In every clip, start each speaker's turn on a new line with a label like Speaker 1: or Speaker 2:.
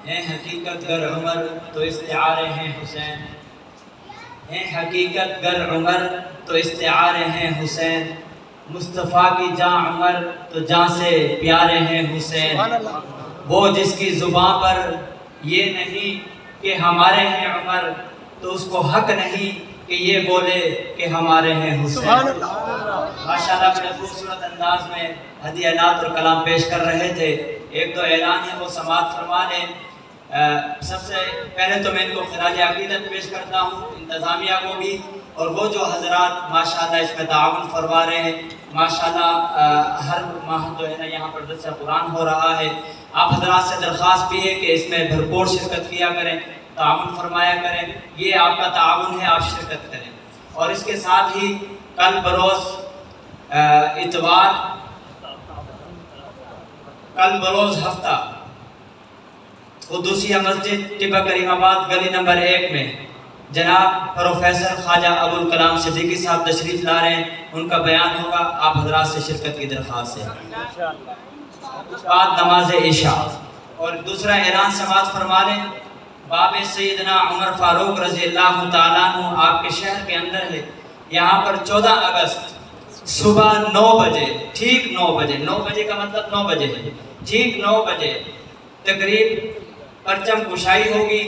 Speaker 1: ہیں حقیقت گر عمر تو استعارے ہیں حسین، ہیں حقیقت گر عمر تو استعارے ہیں حسین، مصطفیٰ کی جاں عمر تو جاں سے پیارے ہیں حسین، وہ جس کی زباں پر یہ نہیں کہ ہمارے ہیں عمر تو اس کو حق نہیں کہ یہ بولے کہ ہمارے ہیں حسین۔ ماشاءاللہ بڑے خوبصورت انداز میں ہدیہ نعت اور کلام پیش کر رہے تھے۔ ایک دو اعلان ہے وہ سماعت فرما لیں۔ سب سے پہلے تو میں ان کو خراج عقیدت پیش کرتا ہوں، انتظامیہ کو بھی، اور وہ جو حضرات ماشاءاللہ اس میں تعاون فرما رہے ہیں۔ ماشاءاللہ ہر ماہ جو ہے نا یہاں پر درس قرآن ہو رہا ہے۔ آپ حضرات سے درخواست بھی ہے کہ اس میں بھرپور شرکت کیا کریں، تعاون فرمایا کریں، یہ آپ کا تعاون ہے، آپ شرکت کریں۔ اور اس کے ساتھ ہی کل بروز اتوار، کل بروز ہفتہ قدوسیہ مسجد ٹیبہ کریم آباد گلی نمبر 1 میں جناب پروفیسر خواجہ ابوالکلام صدیقی صاحب تشریف لا رہے ہیں، ان کا بیان ہوگا، آپ حضرات سے شرکت کی درخواست ہے بعد نماز عشاء۔ اور دوسرا اعلان سماعت فرما لیں، باب سیدنا عمر فاروق رضی اللہ تعالیٰ عنہ آپ کے شہر کے اندر ہے۔ یہاں پر 14 اگست صبح 9 بجے، ٹھیک 9 بجے، 9 بجے کا مطلب 9 بجے ہے، ٹھیک 9 بجے تقریب پرچم کشائی ہوگی۔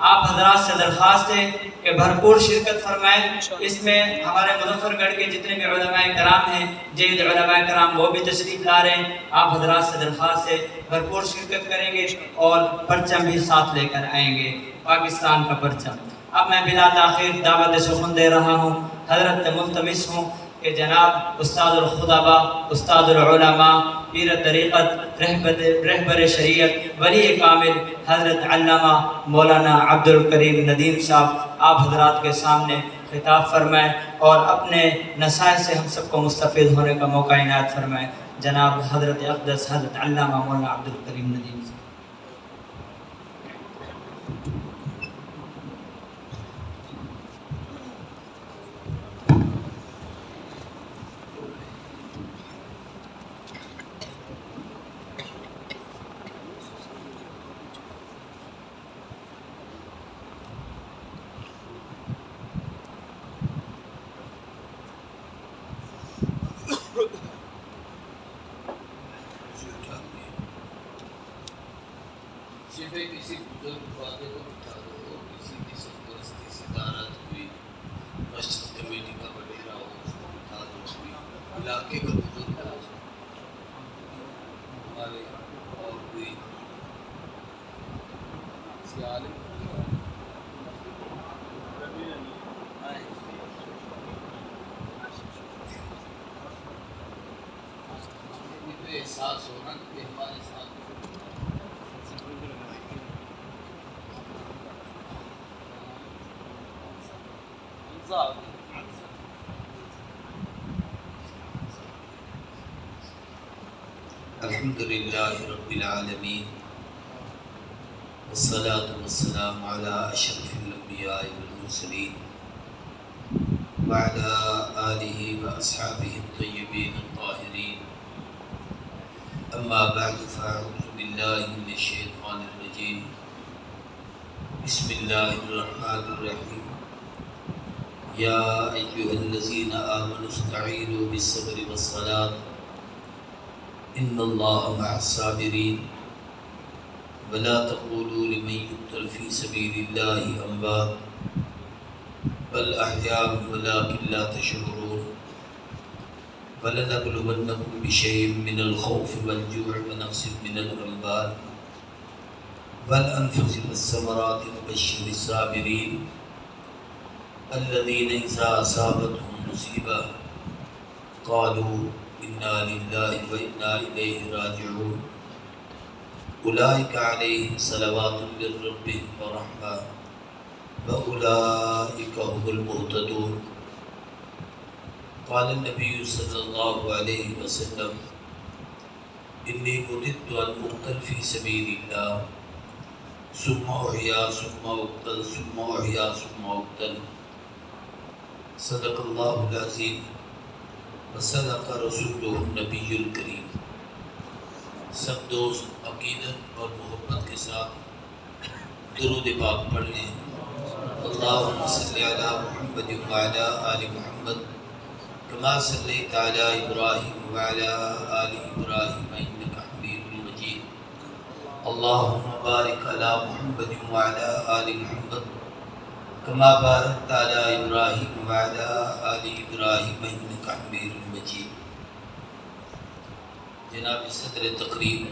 Speaker 1: آپ حضرات سے درخواست ہے کہ بھرپور شرکت فرمائیں۔ اس میں ہمارے مظفر گڑھ کے جتنے بھی علماء کرام ہیں، جید علماء کرام وہ بھی تشریف لا رہے ہیں۔ آپ حضرات سے درخواست ہے بھرپور شرکت کریں گے اور پرچم بھی ساتھ لے کر آئیں گے، پاکستان کا پرچم۔ اب میں بلا تاخیر دعوت سخن دے رہا ہوں۔ حضرت ملتمس ہوں کہ جناب استاد الخطبہ، استاد العلماء، پیر طریقت، رہبر شریعت، ولی کامل حضرت علامہ مولانا عبد الکریم ندیم صاحب آپ حضرات کے سامنے خطاب فرمائیں اور اپنے نصائح سے ہم سب کو مستفید ہونے کا موقع عنایت فرمائیں۔ جناب حضرت اقدس حضرت علامہ مولانا عبد الکریم ندیم صاحب۔
Speaker 2: کسی بزرگ والے کو بٹھا دو، کسی کی سرپرستی صدارت ہوئی، مسجد کمیٹی کا وڈیرا ہو اس کو بٹھا دو، کوئی علاقے کا بزرگ ہو ہمارے، اور کوئی سیال احساس ہونا کہ ہمارے ساتھ الحمدللہ رب العالمین والصلاة والسلام علی اشرف الانبیاء والمرسلین وعلی آلہ واصحابہ الطیبین الطاہرین، اما بعد فاعوذ باللہ من الشیطان الرجیم، بسم اللہ الرحمن الرحیم، یا ایھا الذین آمنوا استعینوا بالصبر والصلاة ان اللہ مع الصابرین ولا تقولوا لمن يقتل في سبيل الله اموات بل احیاء ولكن لا تشعرون ولنبلونكم بشيء من الخوف والجوع ونقص من الاموال والانفس والثمرات وبشر الصابرين الذين اذا اصابتهم مصیبہ قالوا انا للہ وانا الیہ راجعون اولئک علیہم صلوات من ربهم ورحمہ واولئک هم المہتدون۔ قال النبی صلی اللہ علیہ وسلم انی مددت ان اقتل فی سبیل اللہ ثم احیا ثم اقتل ثم احیا ثم اقتل۔ صدق اللہ العظیم وصدق رسولہ النبی الکریم۔ سب دوست عقیدت اور محبت کے ساتھ درود پاک پڑھ لیں۔ اللہم صلی علی محمد وعلی آل محمد کما صلیت علی ابراہیم وعلی آل ابراہیم انک حمید مجید۔ اللہم بارک علی محمد وعلی آل محمد کما بارکت علی ابراہیم وعلی آل ابراہیم انک حمید مجید۔ جناب صدر تقریب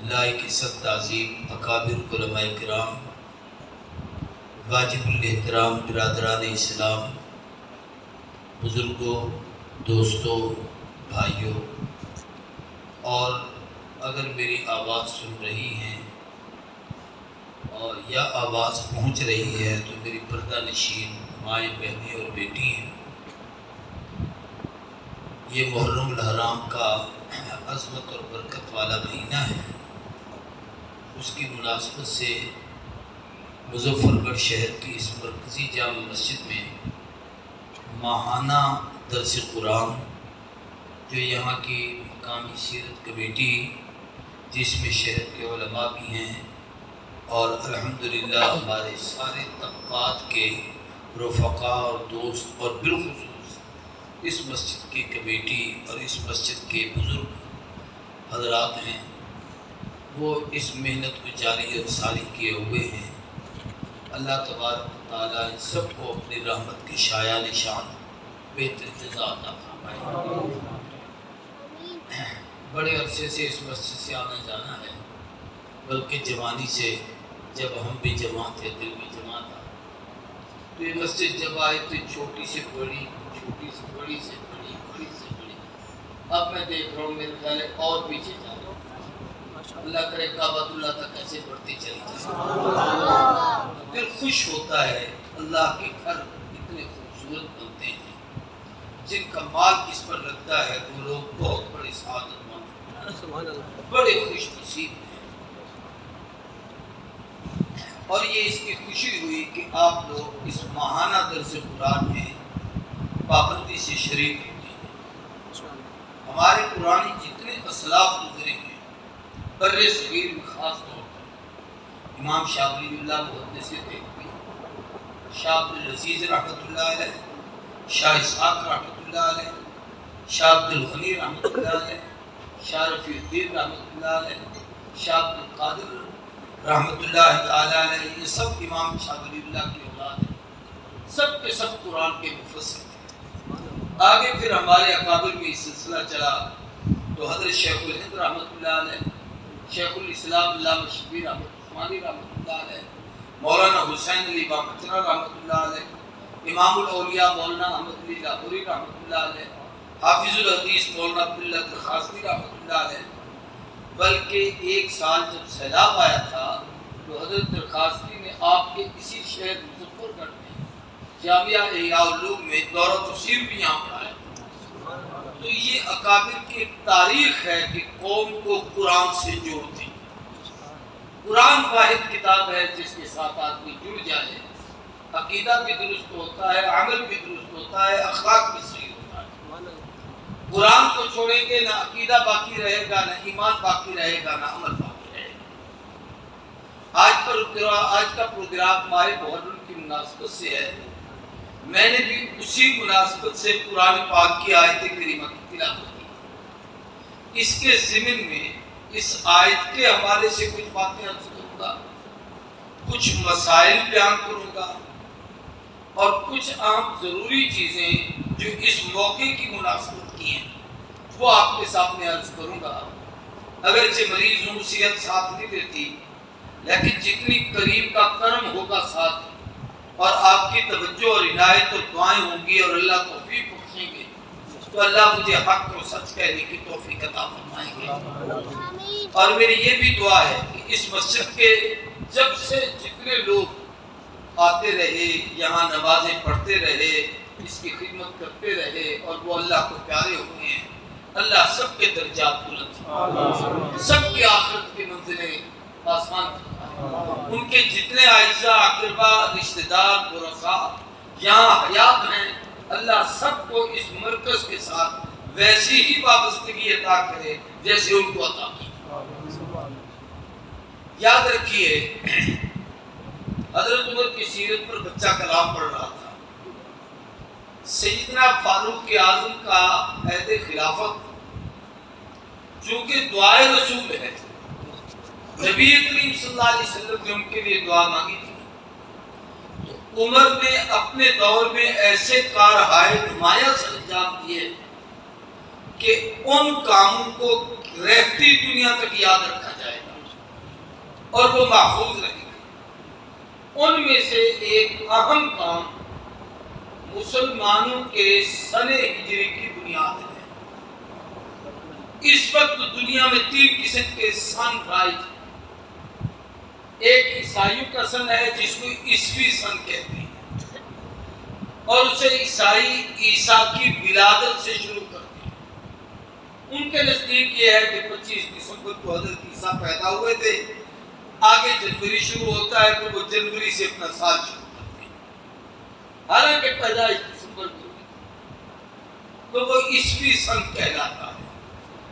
Speaker 2: لائق عزت تعظیم اکابر علماء کرام، واجب الاحترام برادران اسلام، بزرگوں، دوستوں، بھائیوں، اور اگر میری آواز سن رہی ہیں اور یا آواز پہنچ رہی ہے تو میری پردہ نشین مائیں، بہنیں اور بیٹی ہیں، یہ محرم الحرام کا عظمت اور برکت والا مہینہ ہے۔ اس کی مناسبت سے مظفر گڑھ شہر کی اس مرکزی جامع مسجد میں ماہانہ درس قرآن جو یہاں کی مقامی سیرت کمیٹی جس میں شہر کے علماء بھی ہیں اور الحمدللہ ہمارے سارے طبقات کے رفقا اور دوست اور بالخصوص اس مسجد کی کمیٹی اور اس مسجد کے بزرگ حضرات ہیں، وہ اس محنت کو جاری اور ساری کیے ہوئے ہیں۔ اللہ تبارک و تعالیٰ ان سب کو اپنی رحمت کے شایع نشان بہتر جزا عطا فرمائے۔ بڑے عرصے سے اس مسجد سے آنا جانا ہے، بلکہ جوانی سے جب ہم بھی جمع تھے، دل بھی جمع تھا، تو یہ مسجد جب آئی تو چھوٹی سے بڑی، چھوٹی سے بڑی سے بڑی، بڑی سے بڑی، اب میں دیکھ رہا ہوں میرے خیال ہے اور پیچھے جا رہا ہوں۔ اللہ کرے کعبۃ اللہ تک ایسے بڑھتی چلی جائے۔ دل خوش ہوتا ہے، اللہ کے گھر اتنے خوبصورت بنتے ہیں، جن کا مال اس پر لگتا ہے وہ لوگ بہت بڑے سعادت مند، بڑے خوش نصیب ہیں۔ اور یہ اس کی خوشی ہوئی کہ آپ لوگ اس ماہانہ درس قرآن میں پابندی سے شریک ہوتے ہیں۔ ہمارے پرانے جتنے اسلاف گزرے ہیں بر صغیر میں، خاص طور پر امام شاہ ولی اللہ محدث دہلوی، شاہ عبدالعزیز رحمۃ اللہ علیہ، شاہ اسحاق رحمۃ اللہ علیہ، شاہ عبدالغنی رحمۃ اللہ علیہ، شاہ رفیع الدین رحمۃ اللہ علیہ، شاہ عبدالقادر رحمۃ اللہ تعالیٰ علیہ، یہ سب امام شاہ ولی اللہ کی اولاد ہیں، سب کے سب قرآن کے مفسر تھے۔ آگے پھر ہمارے اکابر میں یہ سلسلہ چلا تو حضرت شیخ الہند رحمۃ اللہ علیہ، شیخ الاسلام علامہ شبیر احمد عثمانی رحمۃ اللہ علیہ، مولانا حسین علی بامچرا رحمۃ اللہ علیہ، امام الاولیاء مولانا احمد علی لاہوری رحمۃ اللہ علیہ، حافظ الحدیث مولانا عبداللہ الخاصمی رحمۃ اللہ علیہ۔ بلکہ ایک سال جب سیلاب آیا تھا تو حضرت الخاصمی نے آپ کے اسی شہر مظفر گڑھ میں جامعہ احیاء العلوم میں دورہ تفسیر بھی یہاں پڑھایا۔ تو یہ اکابر کی ایک تاریخ ہے کہ قوم کو قرآن سے جوڑتے ہیں۔ قرآن واحد کتاب ہے جس کے ساتھ آدمی جڑ جائے، عقیدہ بھی درست ہوتا ہے، عمل بھی درست ہوتا ہے، اخلاق بھی صحیح ہوتا ہے۔ قرآن کو چھوڑیں گے نہ عقیدہ باقی رہے گا، نہ ایمان باقی رہے گا، نہ عمل باقی رہے گا۔ آج کا پروگرام ماہ محرم کی مناسبت سے ہے، میں نے بھی اسی مناسبت سے قرآن پاک کی آیت کریمہ کی تلاوت کی۔ اس کے ضمن میں اس آیت کے حوالے سے کچھ باتیں عرض کروں گا، کچھ مسائل بیان کروں گا اور کچھ عام ضروری چیزیں جو اس موقع کی مناسبت کی ہیں وہ آپ کے سامنے عرض کروں گا۔ اگرچہ مریض ہوں، صحت ساتھ نہیں دیتی، لیکن جتنی قریب کا کرم ہوگا ساتھ اور آپ کی توجہ اور عنایت اور دعائیں ہوں گی اور اللہ توفیق بخشیں گے تو اللہ مجھے حق اور سچ کہنے کی توفیق عطا فرمائیں گے۔ اور میری یہ بھی دعا ہے کہ اس مسجد کے جب سے جتنے لوگ آتے رہے، یہاں نمازیں پڑھتے رہے، اس کی خدمت کرتے رہے اور وہ اللہ کو پیارے ہوئے ہیں، اللہ سب کے درجات بلند فرمائے، سب کی آخرت کی منزلیں آسان فرمائے۔ ان کے جتنے اعزاء، اقربا، رشتہ دار، ورثاء یہاں حیات ہیں، اللہ سب کو اس مرکز کے ساتھ ویسی ہی وابستگی عطا کرے جیسے ان کو عطا کی۔ یاد رکھیے حضرت عمر کی سیرت پر بچہ کلام پڑھ رہا تھا. سیدنا فاروق اعظم کا عہد خلافت چونکہ دعائے رسول ہے، نبی کریم صلی اللہ علیہ وسلم نے ان کے لیے دعا مانگی تھی، تو عمر نے اپنے دور میں ایسے کارہائے نمایاں سر انجام دیے کہ ان کاموں کو رہتی دنیا تک یاد رکھا جائے گا اور وہ محفوظ رہے گا. ان میں سے ایک اہم کام مسلمانوں کے سن ہجری کی بنیاد ہے. اس وقت دنیا میں 3 قسم کے سن رائج. ایک عیسائیوں کا سن ہے جس کو عیسوی سن کہتے ہیں، اور اسے عیسائی عیسیٰ کی ولادت سے شروع کرتے ہیں. ان کے نزدیک یہ ہے کہ 25 دسمبر کو حضرت عیسیٰ پیدا ہوئے تھے، آگے جنوری شروع ہوتا ہے تو وہ جنوری سے اپنا سال شروع کرتے ہیں، حالانکہ پیدائش دسمبر کو ہوئی، تو وہ عیسوی سن کہلاتا ہے.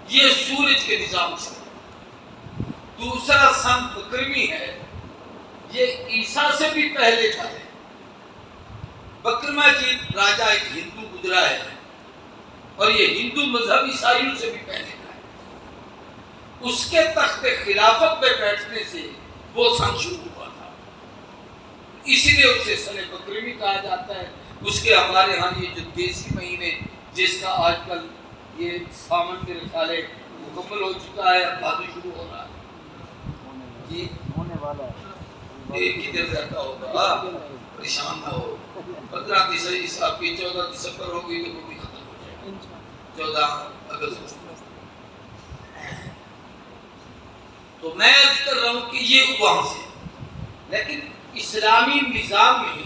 Speaker 2: یہ سورج کے نظام سے. دوسرا سن بکرمی ہے، یہ عیسیٰ سے بھی پہلے کا ہے. بکرما جی راجہ ایک ہندو گزرا ہے، اور یہ ہندو مذہب عیسائیوں سے بھی پہلے کا ہے. اس کے تخت خلافت پہ بیٹھنے سے وہ سن شروع ہوا تھا، اسی لیے اسے سن بکرمی کہا جاتا ہے. اس کے ہمارے ہاں یہ جو دیسی مہینے جس کا آج کل یہ سامن کے رسالے مکمل ہو چکا ہے، اب بھادو شروع ہو رہا ہے جی، ہونے والا ہے. ایک ہی دن رہتا ہوگا، پریشان نہ ہو. 15 دسمبر ہو گئی تو وہ بھی ختم ہو جائے گا. 14 اگست. تو میں عرض کر رہا ہوں کہ یہ وہاں سے. لیکن اسلامی نظام میں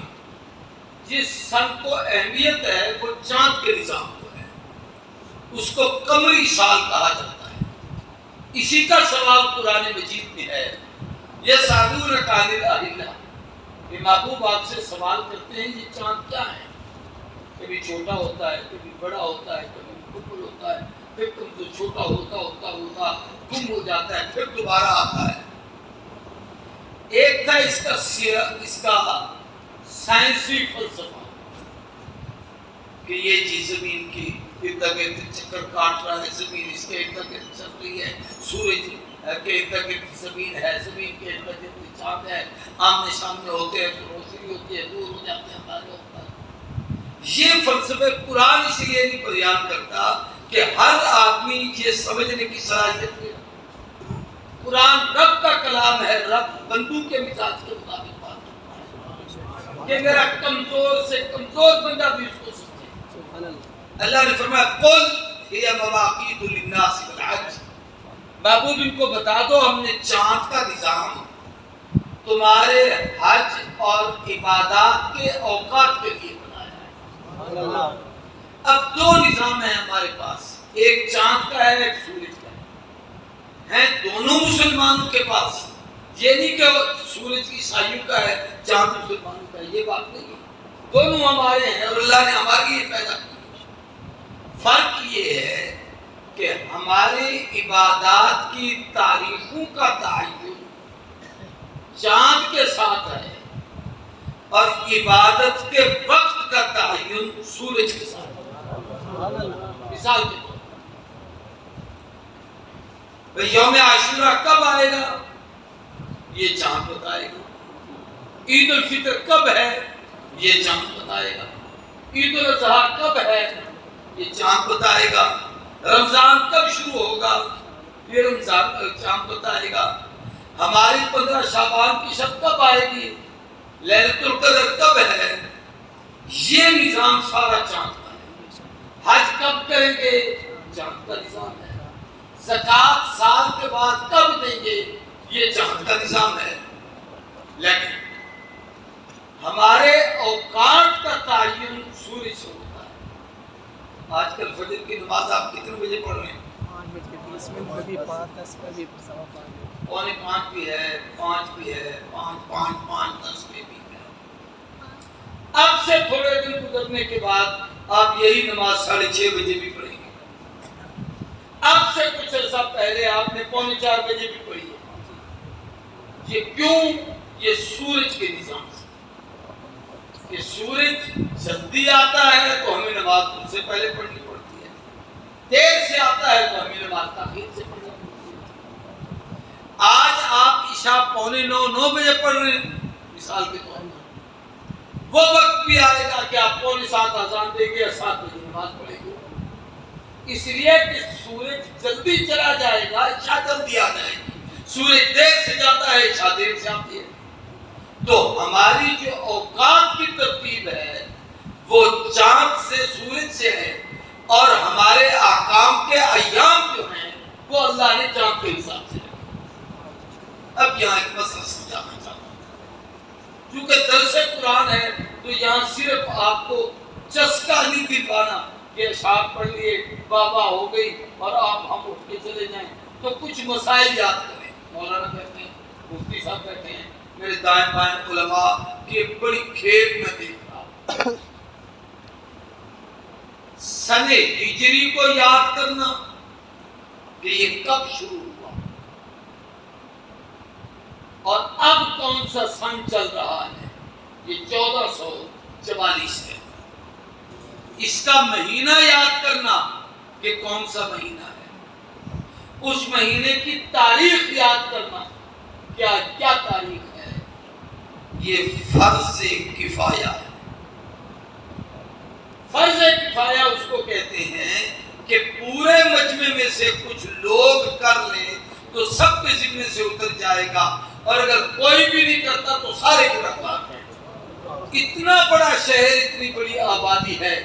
Speaker 2: جس سن کو اہمیت ہے وہ چاند کے نظام کو ہے، اس کو قمری سال کہا جاتا ہے. اسی کا سوال قرآن مجید میں ہے، یہ سادور عن الأهلة، کہ محبوب آپ سے سوال کرتے ہیں یہ چاند کیا ہے. کبھی چھوٹا ہوتا ہے، کبھی بڑا ہوتا ہے، کبھی مکمل ہوتا ہے، پھر تم تو چھوٹا ہوتا گم ہو جاتا ہے، پھر دوبارہ آتا ہے. ایک تھا اس کا سائنسی فلسفہ کہ یہ چیز زمین کی ارد گرد چکر کاٹ رہا ہے، زمین اس کے ارد گرد چل رہی ہے، سورج کے ارد گرد زمین ہے، زمین کے ارد گرد چاند ہے، آمنے سامنے ہوتے ہیں تو روشنی ہوتی ہے، دور ہو جاتے ہیں اندھیرا ہوتا ہے. یہ فلسفہ قرآن اس لیے نہیں بیان کرتا کہ ہر آدمی یہ سمجھنے کی صلاحیت ہے. قرآن رب کا کلام ہے، رب بندوں کے مزاج کے مطابق بات کرتا ہے کہ میرا کمزور سے کمزور بندہ بھی اس کو سمجھے. اللہ نے فرمایا قل ہی مواقیت للناس والحج، محبوب ان کو بتا دو ہم نے چاند کا نظام تمہارے حج اور عبادات کے اوقات کے لیے بنایا ہے. اب 2 نظام ہیں ہمارے پاس، ایک چاند کا ہے، ایک سورج کا ہے دونوں مسلمانوں کے پاس. یہ نہیں کہ سورج عیسائیوں کا ہے، چاند مسلمانوں کا ہے، یہ بات نہیں ہے. دونوں ہمارے ہیں اور اللہ نے ہمارے لیے پیدا کیے. فرق یہ ہے کہ ہماری عبادات کی تاریخوں کا تعین چاند کے ساتھ ہے اور عبادت کے وقت کا تعین سورج کے ساتھ ہے. مثال کے طور پر یوم عاشورہ کب آئے گا یہ چاند بتائے گا. عید الفطر کب ہے یہ چاند بتائے گا. عید الاضحیٰ کب ہے یہ چاند بتائے گا. رمضان کب شروع ہوگا یہ رمضان چاند بتائے گا. ہماری 15 شعبان کی شب کب آئے گی، لیلۃ القدر کب ہے، یہ نظام سارا چاند کا ہے. حج کب کریں گے چاند کا نظام ہے. زکوٰۃ سال کے بعد کب دیں گے یہ چاند کا نظام ہے. لیکن ہمارے اوقات کا تعین سورج سے ہوتا ہے. آج کل فجر کی نماز آپ کتنے بجے پڑھ رہے ہیں؟ 5:45 بھی ہے، 5 بھی ہے، 5:10 بھی ہے. اب سے تھوڑے دن گزرنے کے بعد آپ یہی نماز 6:30 بجے بھی پڑھیں گے. اب سے کچھ عرصہ پہلے آپ نے 3:45 بجے بھی پڑھی ہے. یہ کیوں؟ یہ سورج کے نظام سے کہ سورج جلدی آتا ہے تو ہمیں نماز اس سے پہلے پڑھنی پڑتی ہے، دیر سے آتا ہے تو ہمیں نماز تاخیر سے پڑھنی پڑتی ہے۔ آج آپ عشاء 8:45 بجے پڑھ رہے ہیں مثال کے طور پر، وہ وقت بھی آئے گا کہ آپ 6:45 اذان دیں گے یا 7 بجے نماز پڑھیں گے، اس لیے کہ سورج جلدی چلا جائے گا، عشاء جلدی آ جائے گی۔ سورج دیر سے جاتا ہے، عشاء دیر سے آتی ہے۔ تو ہماری جو اوقات کی ترتیب ہے وہ چاند سے، سورج سے ہے، اور ہمارے احکام کے ایام جو ہیں وہ اللہ نے چاند کے حساب سے رکھے۔ اب یہاں ایک مسئلہ سمجھانا چاہتا ہوں، کیونکہ درس قرآن ہے تو یہاں صرف آپ کو چسکا نہیں دلوانا کہ اشعار پڑھ لیے، بابا ہو گئی اور آپ ہم اٹھ کے چلے جائیں، تو کچھ مسائل یاد کریں۔ مولانا کہتے ہیں، مفتی صاحب کہتے ہیں، میرے دائیں بائیں علماء کی ایک بڑی کھیپ میں دیکھ رہا، سن ہجری کو یاد کرنا کہ یہ کب شروع ہوا اور اب کون سا سن چل رہا ہے، یہ 1444 ہے۔ اس کا مہینہ یاد کرنا کہ کون سا مہینہ ہے، اس مہینے کی تاریخ یاد کرنا کیا تاریخ ہے، یہ فرض کفایہ ہے۔ فرض کفایہ اس کو کہتے ہیں کہ پورے مجمع میں سے کچھ لوگ کر لیں تو سب کے ذمے سے اتر جائے گا، اور اگر کوئی بھی نہیں کرتا تو سارے گنہگار ہیں۔ اتنا بڑا شہر، اتنی بڑی آبادی ہے،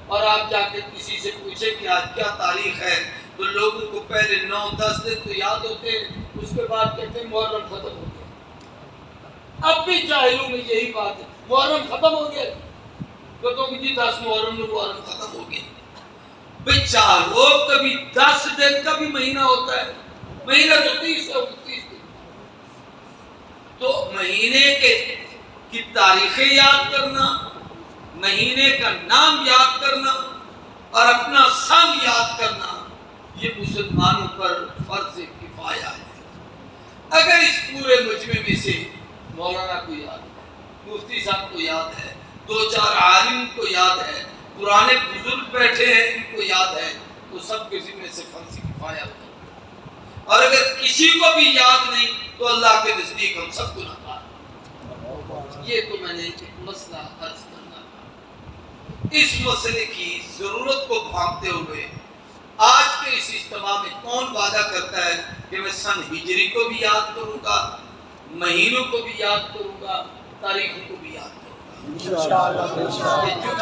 Speaker 2: اور آپ جا کے کسی سے پوچھیں کہ آج کیا تاریخ ہے تو لوگوں کو پہلے 9-10 دن تو یاد ہوتے ہیں، اس کے بعد کہتے ہیں محرم ختم ہو گیا۔ اب بھی جاہلوں میں یہی بات ہے، محرم ختم ہو گیا، کہتے ہیں جی 10 محرم میں محرم ختم ہو گیا۔ بھئی چاہو کبھی 10 دن کا بھی مہینہ ہوتا ہے، مہینہ تو 30 ہے، 29 دن۔ تو مہینے کی تاریخیں یاد کرنا، مہینے کا نام یاد کرنا اور اپنا سن یاد کرنا، یہ مسلمانوں پر فرض کفایہ ہے۔ اگر اس پورے مجمع میں سے مولانا کو یاد ہے، مفتی صاحب کو یاد ہے، 2-4 عالم کو یاد ہے، پرانے بزرگ بیٹھے ہیں ان کو یاد ہے، تو سب کے ذمے سے فرض کفایہ ہوتا ہے۔ اور اگر کسی کو بھی یاد نہیں تو اللہ کے نزدیک ہم سب گنہگار ہیں۔ یہ تو میں نے ایک مسئلہ عرض کرنا تھا۔ اس مسئلے کی ضرورت کو بھانپتے ہوئے آج کے اس اجتماع میں کون وعدہ کرتا ہے کہ میں سن ہجری کو بھی یاد کروں گا، مہینوں کو بھی یاد کروں گا، تاریخوں کو بھی یاد کروں گا؟ یہ جھوٹا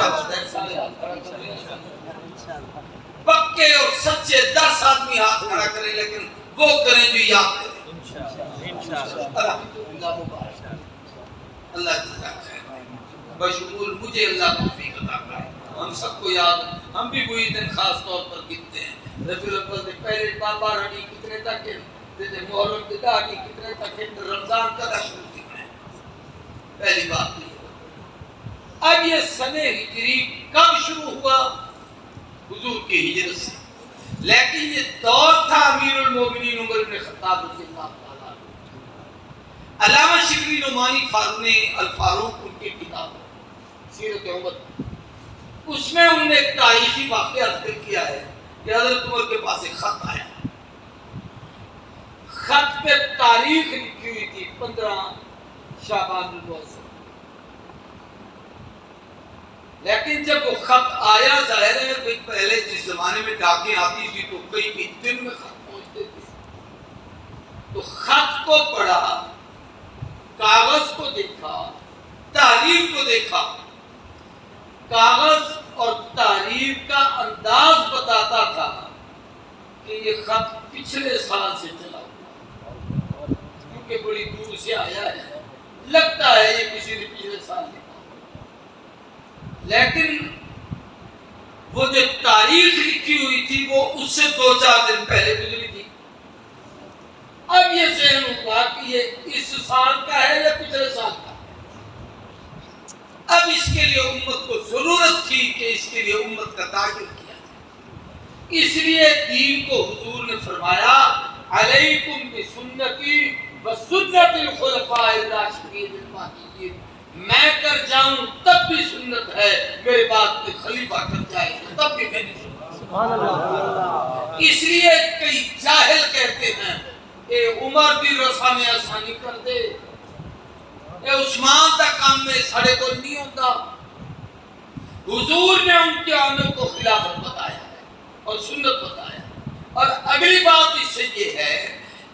Speaker 2: وعدہ ہے، سارے ہاتھ کھڑا کر رہے ہیں۔ پکے اور سچے 10 آدمی ہاتھ کھڑا کریں، لیکن وہ کریں جو یاد کریں۔ الحمدللہ مبارک، اللہ جزاک خیر، بشمول مجھے اللہ توفیق عطا کرے۔ ہم سب کو یاد، ہم بھی وہی دن خاص طور پر گنتے ہیں۔ ربیع الاول کے پہلے 12 ہی کتنے تک ہیں، محرم کے 10 کتنے تک ہیں، رمضان کا 10 کتنے ہیں۔ پہلی بات یہ، اب یہ سن ہجری کب شروع ہوا؟ حضور کی ہجرت سے، لیکن یہ دور تھا امیر المومنین عمر بن خطاب رضی اللہ تعالیٰ عنہ۔ علامہ شبلی نعمانی نے الفاروق ان کی کتاب سیرت عمر، اس میں انہوں نے ایک تاریخی واقعہ ذکر کیا ہے کہ حضرت عمر کے پاس ایک خط آیا، خط پہ تاریخ لکھی ہوئی تھی 15 شعبان المعظم، لیکن جب وہ خط آیا، ظاہر ہے پہلے جس زمانے میں ڈاکیں آتی تھی تو کئی دن میں خط پہنچتے تھے، تو خط کو پڑھا، کاغذ کو دیکھا، تحریر کو دیکھا، کاغذ اور تحریر کا انداز بتاتا تھا کہ یہ خط پچھلے سال سے چلا ہوا، کیونکہ بڑی دور سے آیا ہے، لگتا ہے یہ کسی نے پچھلے سال لکھا، لیکن وہ جو تاریخ لکھی ہوئی تھی وہ اس سے 2-4 دن پہلے گزری تھی۔ اب یہ ذہن ہوا کہ یہ اس سال کا ہے یا پچھلے سال کا۔ اب اس کے لیے امت کو ضرورت تھی کہ اس کے لیے امت کا تعین کیا جائے، اس لیے دین کو حضور نے فرمایا علیکم بسنتی وسنت خلفاء الراشدین المہدیین، میں کر جاؤں تب بھی سنت ہے، میرے بعد کوئی خلیفہ کر جائے تب بھی میری سنت۔ اس لیے کئی جاہل کہتے ہیں اے عمر دی رسا میں آسانی کر دے، اے عثمان دا کام میں ساڑے کو نہیں ہوتا۔ حضور نے ان کے آنے کو خلافت بتایا ہے اور سنت بتایا ہے۔ اور اگلی بات اس سے یہ ہے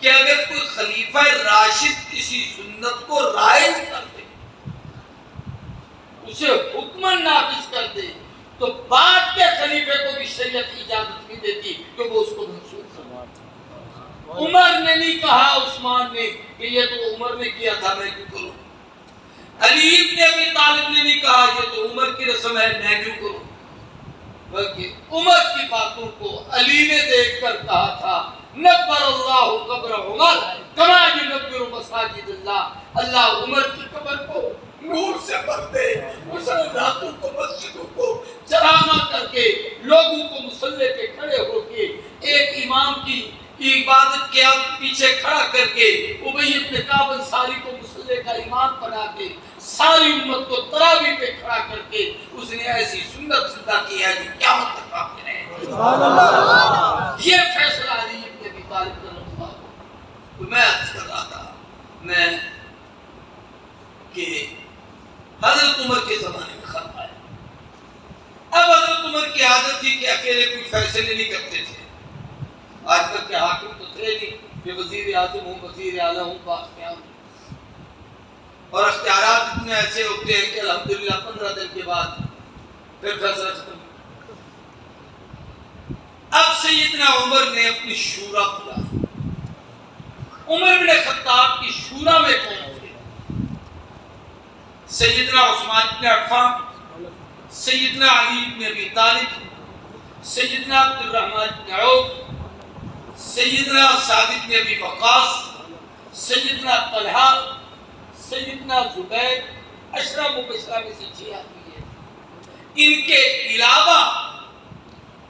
Speaker 2: کہ اگر کوئی خلیفہ راشد کسی سنت کو رائج کر دے، اسے حکماً نافذ کر دے، تو بعد کے خلیفے کو بھی شریعت اجازت نہیں دیتی کہ وہ اس کو منسوخ کرے۔ عمر نے نہیں کہا عثمان نے کہ یہ تو عمر نے کیا تھا میں کیوں کروں، علی ابن ابی طالب نے نہیں کہا یہ تو عمر کی رسم ہے میں کیوں کروں، بلکہ عمر کی باتوں کو علی نے دیکھ کر کہا تھا نبر اللہ قبر عمر کما ینبر مساجد اللہ، اللہ عمر کی قبر کو نور سے بھر دے، اس نے راتوں کو مسجدوں کو چراغاں کر کے لوگوں کو مصلی پہ کھڑے ہو کے ایک امام کی عبادت کے پیچھے کھڑا کر کے ابی بن کعب انصاری کو مصلی کا امام بنا کے ساری امت کو تراویح پہ کھڑا کر کے اس نے ایسی سنت زندہ کی ہے کہ قیامت تک باقی رہے۔ یہ فیصلہ علی بن ابی طالب کا رضا تو میں عرض کر رہا تھا میں کہ حضرت عمر کے زمانے میں خط آیا۔ اب حضرت عمر کی عادت تھی کہ اکیلے کوئی فیصلے نہیں کرتے تھے، آج کل کے حاکم تو تھے نہیں کہ وزیر اعظم ہوں وزیر اعلیٰ ہوں باقیاں ہوں، اور اختیارات اتنے ایسے ہوتے ہیں کہ الحمدللہ 15 دن کے بعد پھر فیصلہ ختم۔ اب سیدنا عمر نے اپنی شورا بلا، عمر بن خطاب کی شورا میں کون تھے؟ سیدنا عثمان بن عفان، سیدنا علی بن ابی طالب، سیدنا عبد الرحمن بن عوف، سیدنا سعد بن ابی وقاص، سیدنا طلحہ، سیدنا زبیر، عشرہ مبشرہ میں سے 6 آدمی ہیں۔ ان کے علاوہ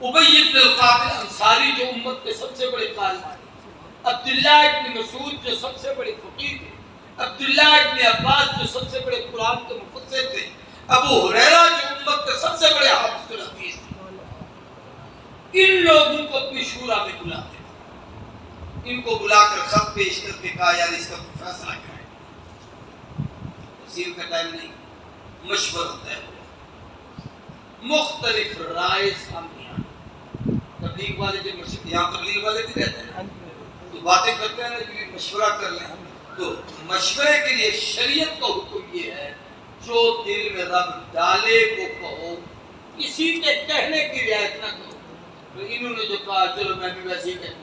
Speaker 2: ابی بن القعقاع انصاری جو امت کے سب سے بڑے قاری تھے، عبداللہ ابن مسعود جو سب سے بڑے فقیہ تھے، عبداللہ ابن عباس جو سب سے بڑے قرآن کے مفسر تھے، ابو ہریرہ جو امت کے سب سے بڑے حافظ الحدیث تھے، ان لوگوں کو اپنی شورا میں بلاتے تھے۔ ان کو بلا کر خط پیش کر کے کہا یار اس کا فیصلہ کریں، تفصیل کا ٹائم نہیں، مشورہ ہوتا ہے، مختلف رائے سامنے آئیں۔ تبلیغ والے جو یہاں تبلیغ والے بھی رہتے ہیں تو باتیں کرتے ہیں کہ مشورہ کر لیں، تو مشورے کے لیے شریعت کا حکم یہ ہے جو دل میں رب ڈالے وہ کہو، کسی کے کہنے کی رعایت نہ کرو۔ تو انہوں نے جو کہا چلو میں بھی ویسے ہی کہتا ہوں،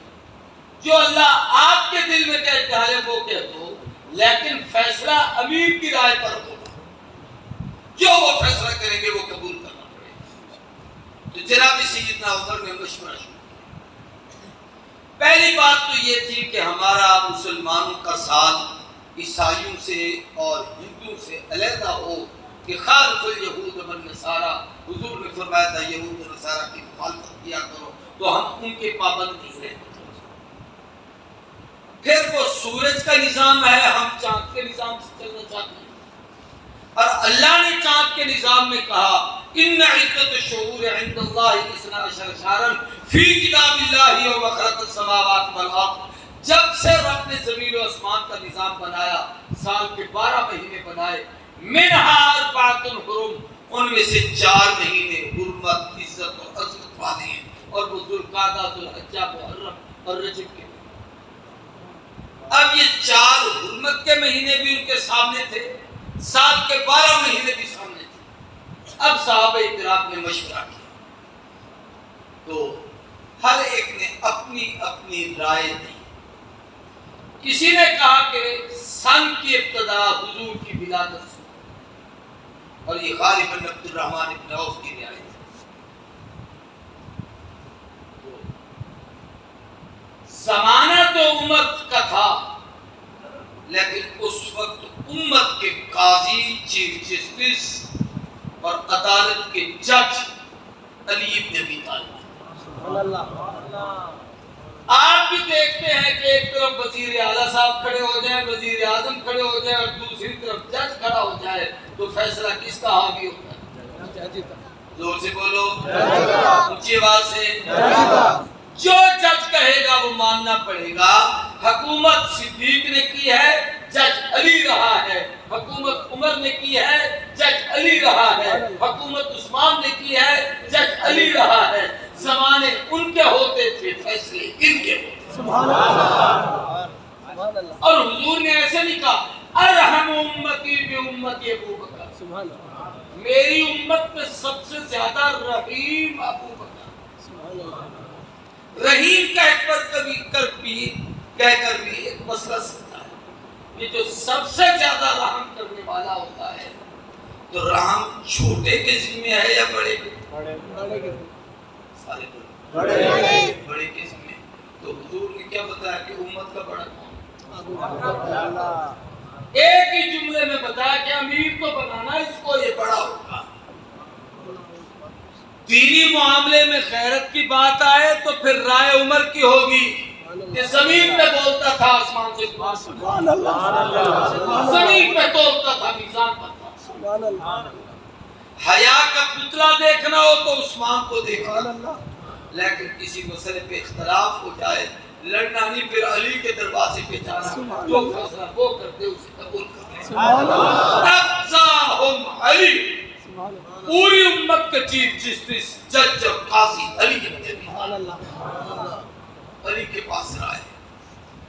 Speaker 2: جو اللہ آپ کے دل میں ڈالے وہ کہہ دو، لیکن فیصلہ امیر کی رائے پر ہوگا، جو وہ فیصلہ کریں گے وہ قبول کرنا پڑے گا۔ تو جناب سیدنا عمر نے مشورہ شروع کیا۔ پہلی بات تو یہ تھی کہ ہمارا مسلمانوں کا سال عیسائیوں سے اور ہندوؤں سے علیحدہ ہو، کہ خالف الیہود والنصارى، حضور نے فرمایا تھا یہود و نصارہ کی مخالفت کیا کرو، تو ہم ان کے پابند نہیں رہتے۔ پھر وہ سورج کا نظام ہے، ہم چاند کے نظام سے چلنا چاہتے ہیں، اور اللہ نے چاند کے نظام میں کہا ان عدت الشہور عند اللہ 12 شہرا فی کتاب اللہ یوم خلق السماوات والارض، جب سے رب نے زمین و آسمان کا نظام بنایا سال کے 12 مہینے بنائے، منہا اربعۃ حرم، ان میں سے 4 مہینے حرمت عزت اور عظمت والے ہیں، اور وہ ذوالقعدہ ذوالحجہ محرم اور رجب کے۔ اب یہ 4 حرمت کے مہینے بھی ان کے سامنے تھے، سال کے 12 مہینے بھی سامنے تھے۔ اب صحابہ کرام نے مشورہ کیا تو ہر ایک نے اپنی اپنی رائے دی۔ کسی نے کہا کہ سن کی ابتدا حضور کی ولادت سے، اور یہ غالباً عبد الرحمن ابن عوف کی رائے تھی۔ زمانہ تو عمر کا تھا، لیکن اس وقت امت کے قاضی، چیف جسٹس اور عدالت کے جج علی ابن ابی طالب۔ آپ بھی دیکھتے ہیں کہ ایک طرف وزیر اعلیٰ صاحب کھڑے ہو جائیں، وزیر اعظم کھڑے ہو جائیں اور دوسری طرف جج کھڑا ہو جائے تو فیصلہ کس کا حاوی ہوتا ہے؟ زور سے بولو، اونچی آواز سے، جو جج کہے گا وہ ماننا پڑے گا۔ حکومت صدیق نے کی ہے، جج علی رہا ہے۔ حکومت عمر نے کی ہے، جج علی رہا ہے۔ حکومت عثمان نے کی ہے، جج علی رہا ہے۔ زمانے ان کے ہوتے تھے، فیصلے ان کے ہوتے تھے۔ اور حضور نے ایسے نہیں کہا ارحم امتی بی امتی ابو بکر، میری امت میں سب سے زیادہ رحیم ابو بکر۔ رحیم کہہ کر بھی ایک مسئلہ سکتا ہے، یہ جو سب سے زیادہ رحم کرنے والا ہوتا ہے تو رحم چھوٹے کے ذمہ ہے یا بڑے کے؟ سارے بڑے کے ذمہ۔ تو حضور نے کیا بتایا کہ امت کا بڑا کون؟ ایک ہی جملے میں بتایا کہ امیر تو بنانا اس کو، یہ بڑا ہوگا۔ دینی معاملے میں غیرت کی بات آئے تو پھر رائے عمر کی ہوگی کہ زمین پہ بولتا تھا آسمان سے، زمین پہ تولتا تھا میزان پر تھا۔ حیا کا پتلا دیکھنا ہو تو عثمان کو دیکھنا، لیکن کسی مسئلے پہ اختلاف ہو جائے لڑنا نہیں، پھر علی کے دروازے پہ جانا، جو فیصلہ وہ کرتے اسے قبول کرتے۔ افضاہم علی، پوری امت کا چیف جسٹس، جج اور قاضی علی علی کے پاس رائے۔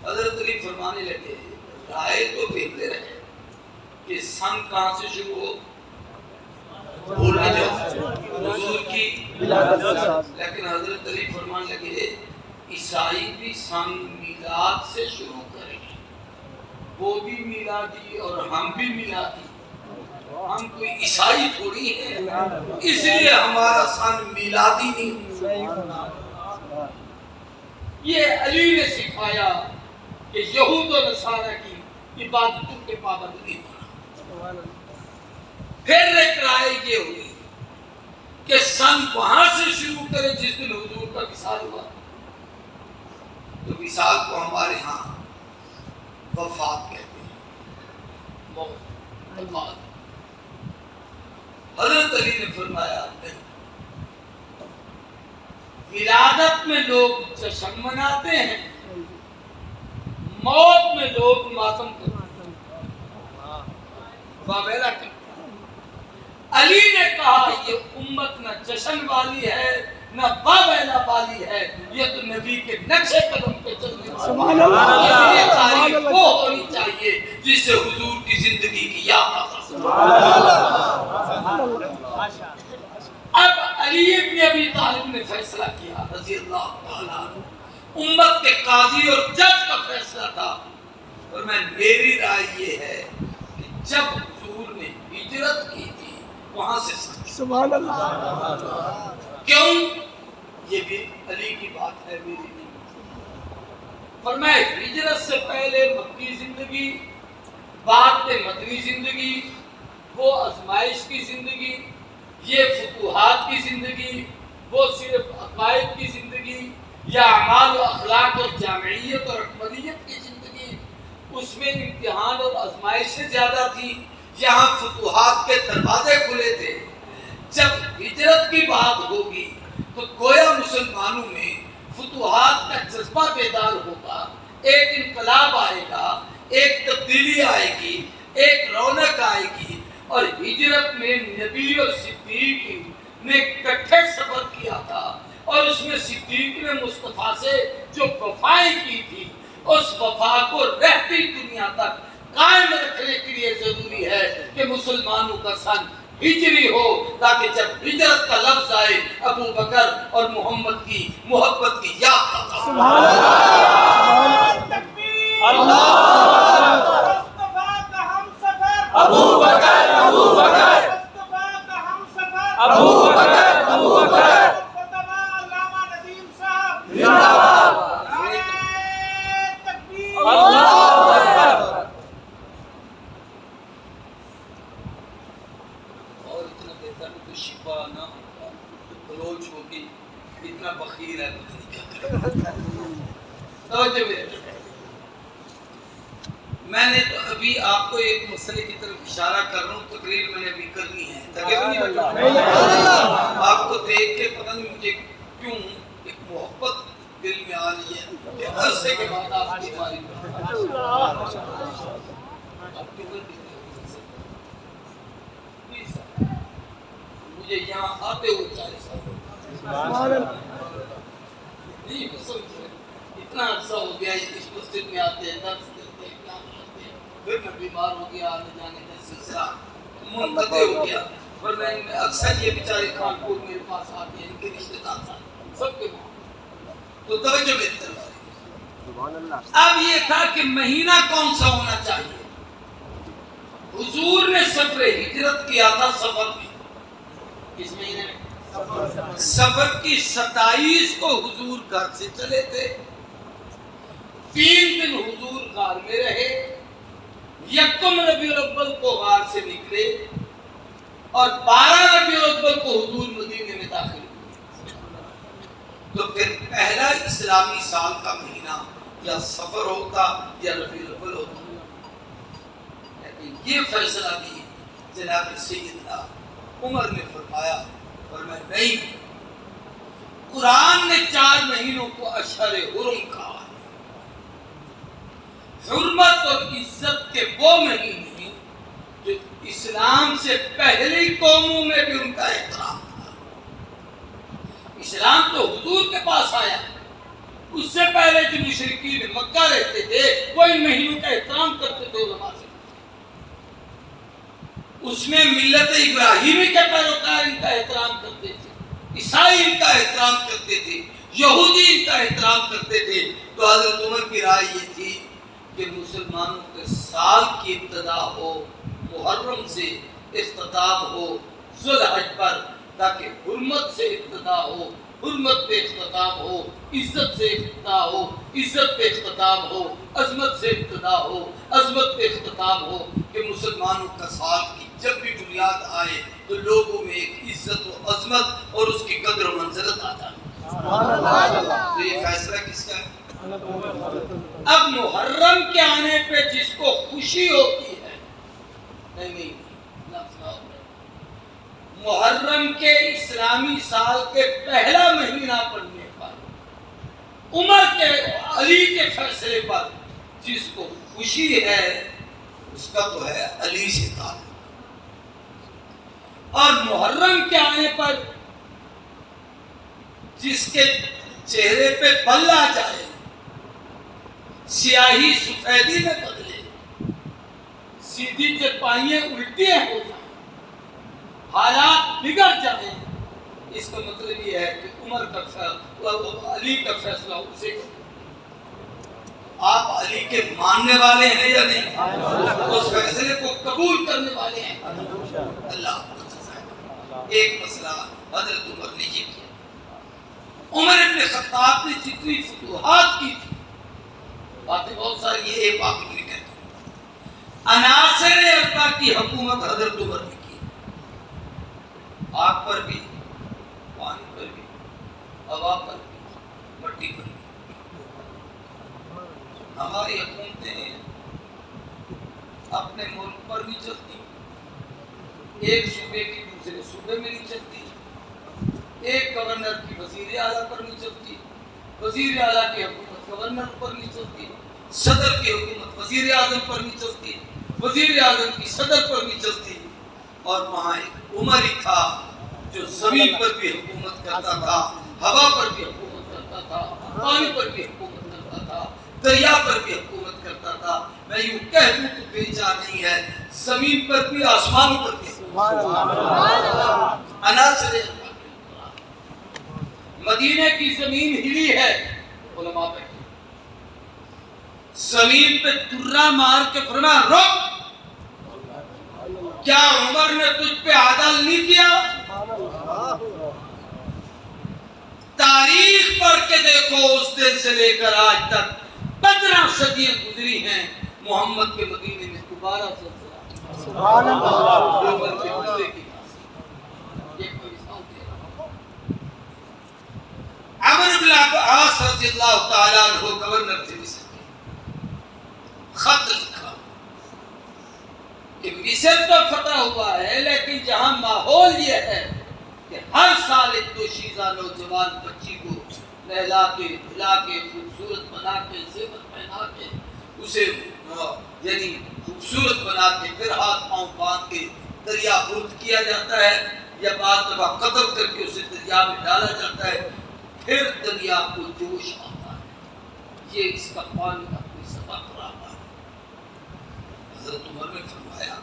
Speaker 2: حضرت علی فرمانے لگے رائے تو دیتے رہے کہ سن کہاں سے شروع ہو، بھول نہ جاؤ حضور کی، لیکن حضرت علی فرمانے لگے عیسائی بھی سن میلاد سے شروع کریں، وہ بھی میلادی اور ہم بھی میلادی، ہم کوئی عیسائی تھوڑی ہیں، اس لیے ہمارا سن میلادی نہیں۔ یہ علی نے سکھایا کہ یہود و نصارہ کی عبادتوں کے پابند نہیں ہونا۔ پھر ایک رائے یہ ہوئی کہ سن وہاں سے شروع کریں جس دن حضور کا وصال ہوا، تو وصال کو ہمارے ہاں وفات کہتے ہیں، موت، وفات۔ حضرت علی نے فرمایا نہیں، ولادت میں لوگ جشن مناتے ہیں، موت میں لوگ ماتم کرتے ہیں، واویلا کرتے ہیں۔ علی نے کہا یہ امت نہ جشن والی ہے نہ واویلا والی ہے، یہ تو نبی کے نقشے قدم پہ چلنے والی ہے۔ یہ تاریخ وہ ہونی چاہیے جس سے حضور کی زندگی کی یاد آتا۔ اب علی ابن ابی طالب نے فیصلہ کیا رضی اللہ تعالیٰ عنہ، امت کے قاضی اور جج کا فیصلہ تھا، اور میری رائے یہ ہے کہ جب حضور نے ہجرت کی تھی وہاں سے سبحان اللہ، کیوں؟ یہ بھی علی کی بات ہے، میری نہیں۔ فرمایا ہجرت سے پہلے مکی زندگی، بعد میں مدنی زندگی، وہ آزمائش کی زندگی، یہ فتوحات کی زندگی، وہ صرف عقائد کی زندگی، یا اعمال و اخلاق اور جامعیت اور اکملیت کی زندگی، اس میں امتحان اور آزمائشیں زیادہ تھی، یہاں فتوحات کے دروازے کھلے تھے۔ جب ہجرت کی بات ہوگی تو گویا مسلمانوں میں فتوحات کا جذبہ بیدار ہوگا، ایک انقلاب آئے گا، ایک تبدیلی آئے گی، ایک رونق آئے گی۔ اور ہجرت میں نبی اور صدیق نے اکٹھے سفر کیا تھا، اور اس میں صدیق نے مصطفیٰ سے جو وفائیں کی تھی، اس وفا کو رہتی دنیا تک قائم رکھنے کے لیے ضروری ہے کہ مسلمانوں کا سن ہجری ہو، تاکہ جب ہجرت کا لفظ آئے ابو بکر اور محمد کی محبت کی یاد آتا۔ سبحان اللہ، اللہ، ابو بکر، ابو بکر، ابو بکر، ابو بکر، علامہ ندیم صاحب زندہ باد، اللہ اکبر۔ اور اتنا دیتا ہے تو شفا نہ ہوتا، تو بلوچ ہوگی، اتنا بخیل ہے، توجہ میرے، میں نے تو ابھی آپ کو ایک مسئلے کی طرف اشارہ کر رہا ہوں، تقریر میں نے ابھی کرنی ہے، تاکہ نہیں بچوں آپ کو دیکھ کے پتہ نہیں مجھے کیوں ایک محبت دل میں آ رہی ہے کہ عرصے کے بعد آپ کی باری مجھے یہاں آتے ہوئے 40 سال نہیں اتنا عرصہ ہو گیا اس مسجد میں آتے ہیں، درس کرتے ہیں، کام کرتے ہیں، پھر میں بیمار ہو گیا، آنے جانے کا سلسلہ منقطع ہو گیا، ورنہ اکثر یہ بیچارے کانپور میرے پاس آتے ہیں، ان کے رشتے دار سب کے وہاں تو توجہ میری طرف۔ اب یہ تھا کہ مہینہ کون سا ہونا چاہیے؟ حضور نے سفر ہجرت کیا تھا صفر میں، کس مہینے میں؟ صفر کی 27 کو حضور گھر سے چلے تھے، 3 دن حضور غار میں رہے، یکم ربیع الاول کو غار سے نکلے اور 12 ربیع الاول کو حضور مدینے میں داخل ہوئے۔ تو پھر پہلا اسلامی سال کا مہینہ یا صفر ہوتا یا ربیع الاول ہوتا، لیکن یہ فیصلہ بھی جناب سیدنا عمر نے فرمایا اور میں نہیں، قرآن نے 4 مہینوں کو اشہر حرم کہا، حرمت اور عزت کے وہ مہینے جو اسلام سے پہلی قوموں میں بھی ان کا احترام تھا۔ اسلام تو حضور کے پاس آیا، اس سے پہلے جو مشرکین مکہ رہتے تھے وہ ان مہینوں کا احترام کرتے تھے، علماء سے اس میں ملت ابراہیمی کے پیروکار ان کا احترام کرتے تھے، عیسائی ان کا احترام کرتے تھے، یہودی ان کا احترام کرتے تھے۔ تو حضرت عمر کی رائے یہ تھی کہ مسلمانوں کے سال کی ابتدا ہو محرم سے، اختتام ہو ذوالحج پر، تاکہ حرمت سے ابتدا ہو، حرمت پہ اختتام ہو، عزت سے ابتدا ہو، عزت پہ اختتام ہو، عظمت سے ابتدا ہو، عظمت پہ اختتام ہو، کہ مسلمانوں کا سال کی جب بھی بنیاد آئے تو لوگوں میں ایک عزت و عظمت اور اس کی قدر و منزلت آ جائے۔ تو یہ فیصلہ کس کا ہے؟ اب محرم کے آنے پہ جس کو خوشی ہوتی ہے، نہیں محرم کے اسلامی سال کے پہلا مہینہ پڑنے پر، عمر کے علی کے فیصلے پر جس کو خوشی ہے اس کا تو ہے علی سے تعلق، اور محرم کے آنے پر جس کے چہرے پہ بل آ جائے، سیاہی سفیدی میں بدلے، سیدھی چرپائیاں الٹیاں ہو جائیں، حالات بگڑ جائیں، اس کا مطلب یہ ہے کہ عمر کا فیصلہ، علی کا فیصلہ اسے کرو۔ آپ علی کے ماننے والے ہیں یا نہیں؟ اس فیصلے کو قبول کرنے والے ہیں؟ اللہ کو جزائے۔ ایک مسئلہ حضرت عمر نے یہ کیا، عمر ابن خطاب نے جتنی فتوحات کی تھی، باتیں بہت ساری، یہ ایک بات نہیں کہتی، عناصر اربع کی حکومت حضرت عمر نے کی، آگ پر بھی، پانی پر بھی، ہوا پر بھی، مٹی پر بھی۔ ہماری حکومتیں اپنے ملک پر بھی چلتی، ایک صوبے کی دوسرے صوبے میں نہیں چلتی، ایک گورنر کی وزیر اعلیٰ پر نہیں چلتی، وزیر اعلیٰ کی حکومت گورنر پر نہیں چلتی، صدر کی حکومت وزیر اعظم پر نہیں چلتی، وزیر اعظم کی صدر پر نہیں چلتی، اور وہاں ایک عمر ہی تھا جو زمین پر بھی حکومت کرتا تھا، ہوا پر بھی حکومت کرتا تھا، پانی پر بھی حکومت کرتا تھا، دریا پر بھی حکومت کرتا تھا۔ میں یوں کہہ دوں تو بے جا نہیں ہے، زمین پر بھی آسمانوں پر بھی عناصر مدینے کی زمین ہلی ہے، علماء پہ زمین پہ درہ مار کے فرمایا رک، کیا عمر نے تجھ پہ عدل نہیں کیا؟ تاریخ پڑھ کے دیکھو، اس دن سے لے کر آج تک 15 صدیاں گزری ہیں، محمد کے مدینے میں دوبارہ زلزلہ۔ سبحان اللہ۔ عمرو بن العاص رضی اللہ تعالیٰ عنہ گورنر تھے مصر کے، خط لکھا کہ مصر تو فتح ہوا ہے، لیکن جہاں ماحول یہ ہے کہ ہر سال ایک دوشیزہ نوجوان بچی کو نہلا کے دھلا کے خوبصورت بنا کے زیور پہنا کے اسے یعنی خوبصورت بنا کے پھر ہاتھ پاؤں باندھ کے دریا خرد کیا جاتا ہے، یا بعد دفعہ قتل کر کے اسے دریا میں ڈالا جاتا ہے، پھر دریا کو جوش آتا ہے، یہ اس کا پانی کا کوئی سبق رہا ہے۔ حضرت عمر نے فرمایا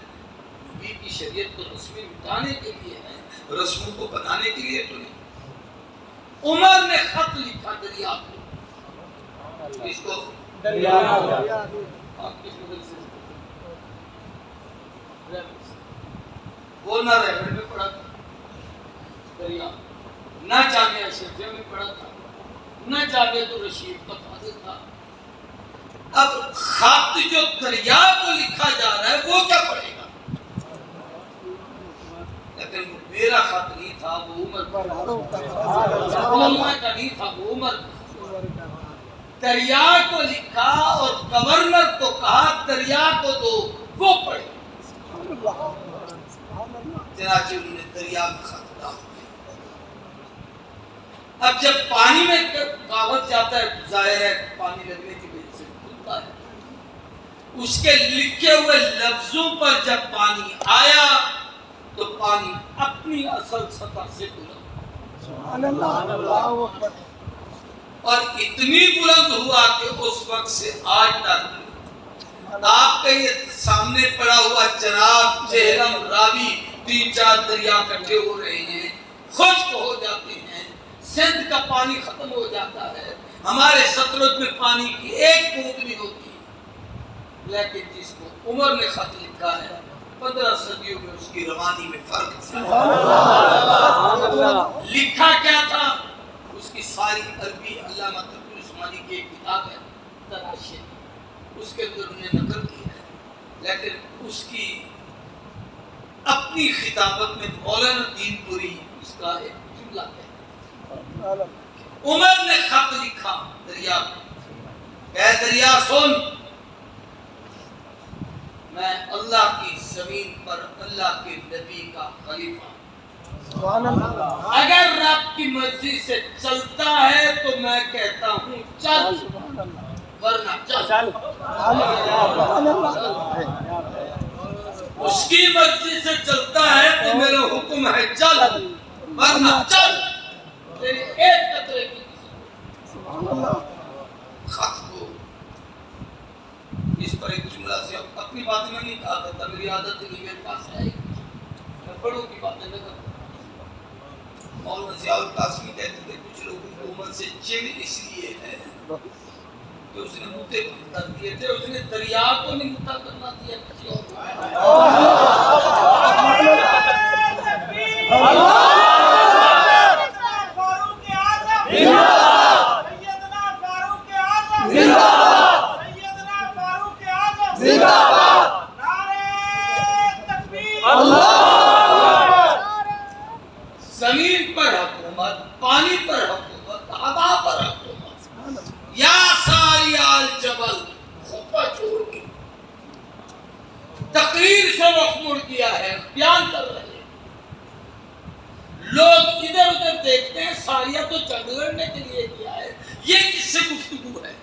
Speaker 2: نبی کی شریعت کو رسمی مٹانے کے لیے ہے، رسموں کو بنانے کے لیے تو نہیں۔ عمر نے خط لکھا دریا کو، اس کو دریا آپ کس مدد سے وہ نہ ریمنڈ میں پڑھا تھا دریا، نہ جامعہ اشرفیہ میں پڑھا تھا، نہ جامعہ الرشید کا فاضل تھا۔ اب خط جو دریا کو لکھا جا رہا ہے وہ کیا پڑھے گا؟ لیکن میرا خط نہیں تھا، وہ عمر کا نہیں تھا، وہ عمر دریا کو لکھا اور گورنر کو کہا دریا کو دو، وہ پڑھے۔ چنانچہ انہوں نے دریا میں خط ڈالا۔ اب جب پانی میں کاغذ جاتا ہے ظاہر ہے پانی لگنے کی وجہ سے کھلتا ہے، اس کے لکھے ہوئے لفظوں پر جب پانی آیا تو پانی اپنی اصل سطح سے بلند، اور اتنی بلند ہوا کہ اس وقت سے آج تک آپ کے یہ سامنے پڑا ہوا جناب جہلم راوی 3-4 دریا اکٹھے ہو رہے ہیں، خشک ہو جاتے ہیں، سندھ کا پانی ختم ہو جاتا ہے، ہمارے ستلج میں پانی کی ایک بوند نہیں ہوتی، لیکن جس کو عمر نے خط لکھا ہے 15 صدیوں میں اس کی روانی میں فرق تھا۔ لکھا کیا تھا؟ اس کی ساری عربی علامہ تقی عثمانی کی ایک کتاب ہے تراشے، اس کے اندر انہوں نے نقل کی ہے، لیکن اس کی اپنی خطابت میں مولانا دین پوری اس کا ایک جملہ ہے۔ عمر نے خط لکھا دریا کو، اے دریا سن، میں اللہ کی زمین پر اللہ کے نبی کا خلیفہ، اگر رب کی مرضی سے چلتا ہے تو میں کہتا ہوں چل، ورنہ چل۔ اس کی مرضی سے چلتا ہے تو میرا حکم ہے چل، ورنہ چل، تیری ایک قطرے کی خط کو۔ اس پر ایک جملہ سے اپنی باتیں میں نہیں کہا کرتا، میری عادت ہے میرے پاس ہے، میں بڑوں کی باتیں نہ کرتا۔ مولانا ضیاء القاسمی کہتے تھے کچھ لوگوں کو عمر سے چڑ اس لیے ہے کہ اس نے موتے کر دیے تھے، اس نے دریا کو نہیں موتا کرنا دیا کسی اور کو۔ زمین پر حکومت، پانی پر حکومت، ہوا پر حکومت، یا ساری آل جبل خطبہ چھوڑ کے تقریر سے رخ مڑ گیا ہے، بیان کر رہے ہیں، لوگ ادھر ادھر دیکھتے ہیں، ساریہ تو جنگ لڑنے کے لیے کیا ہے، یہ کس سے گفتگو ہے؟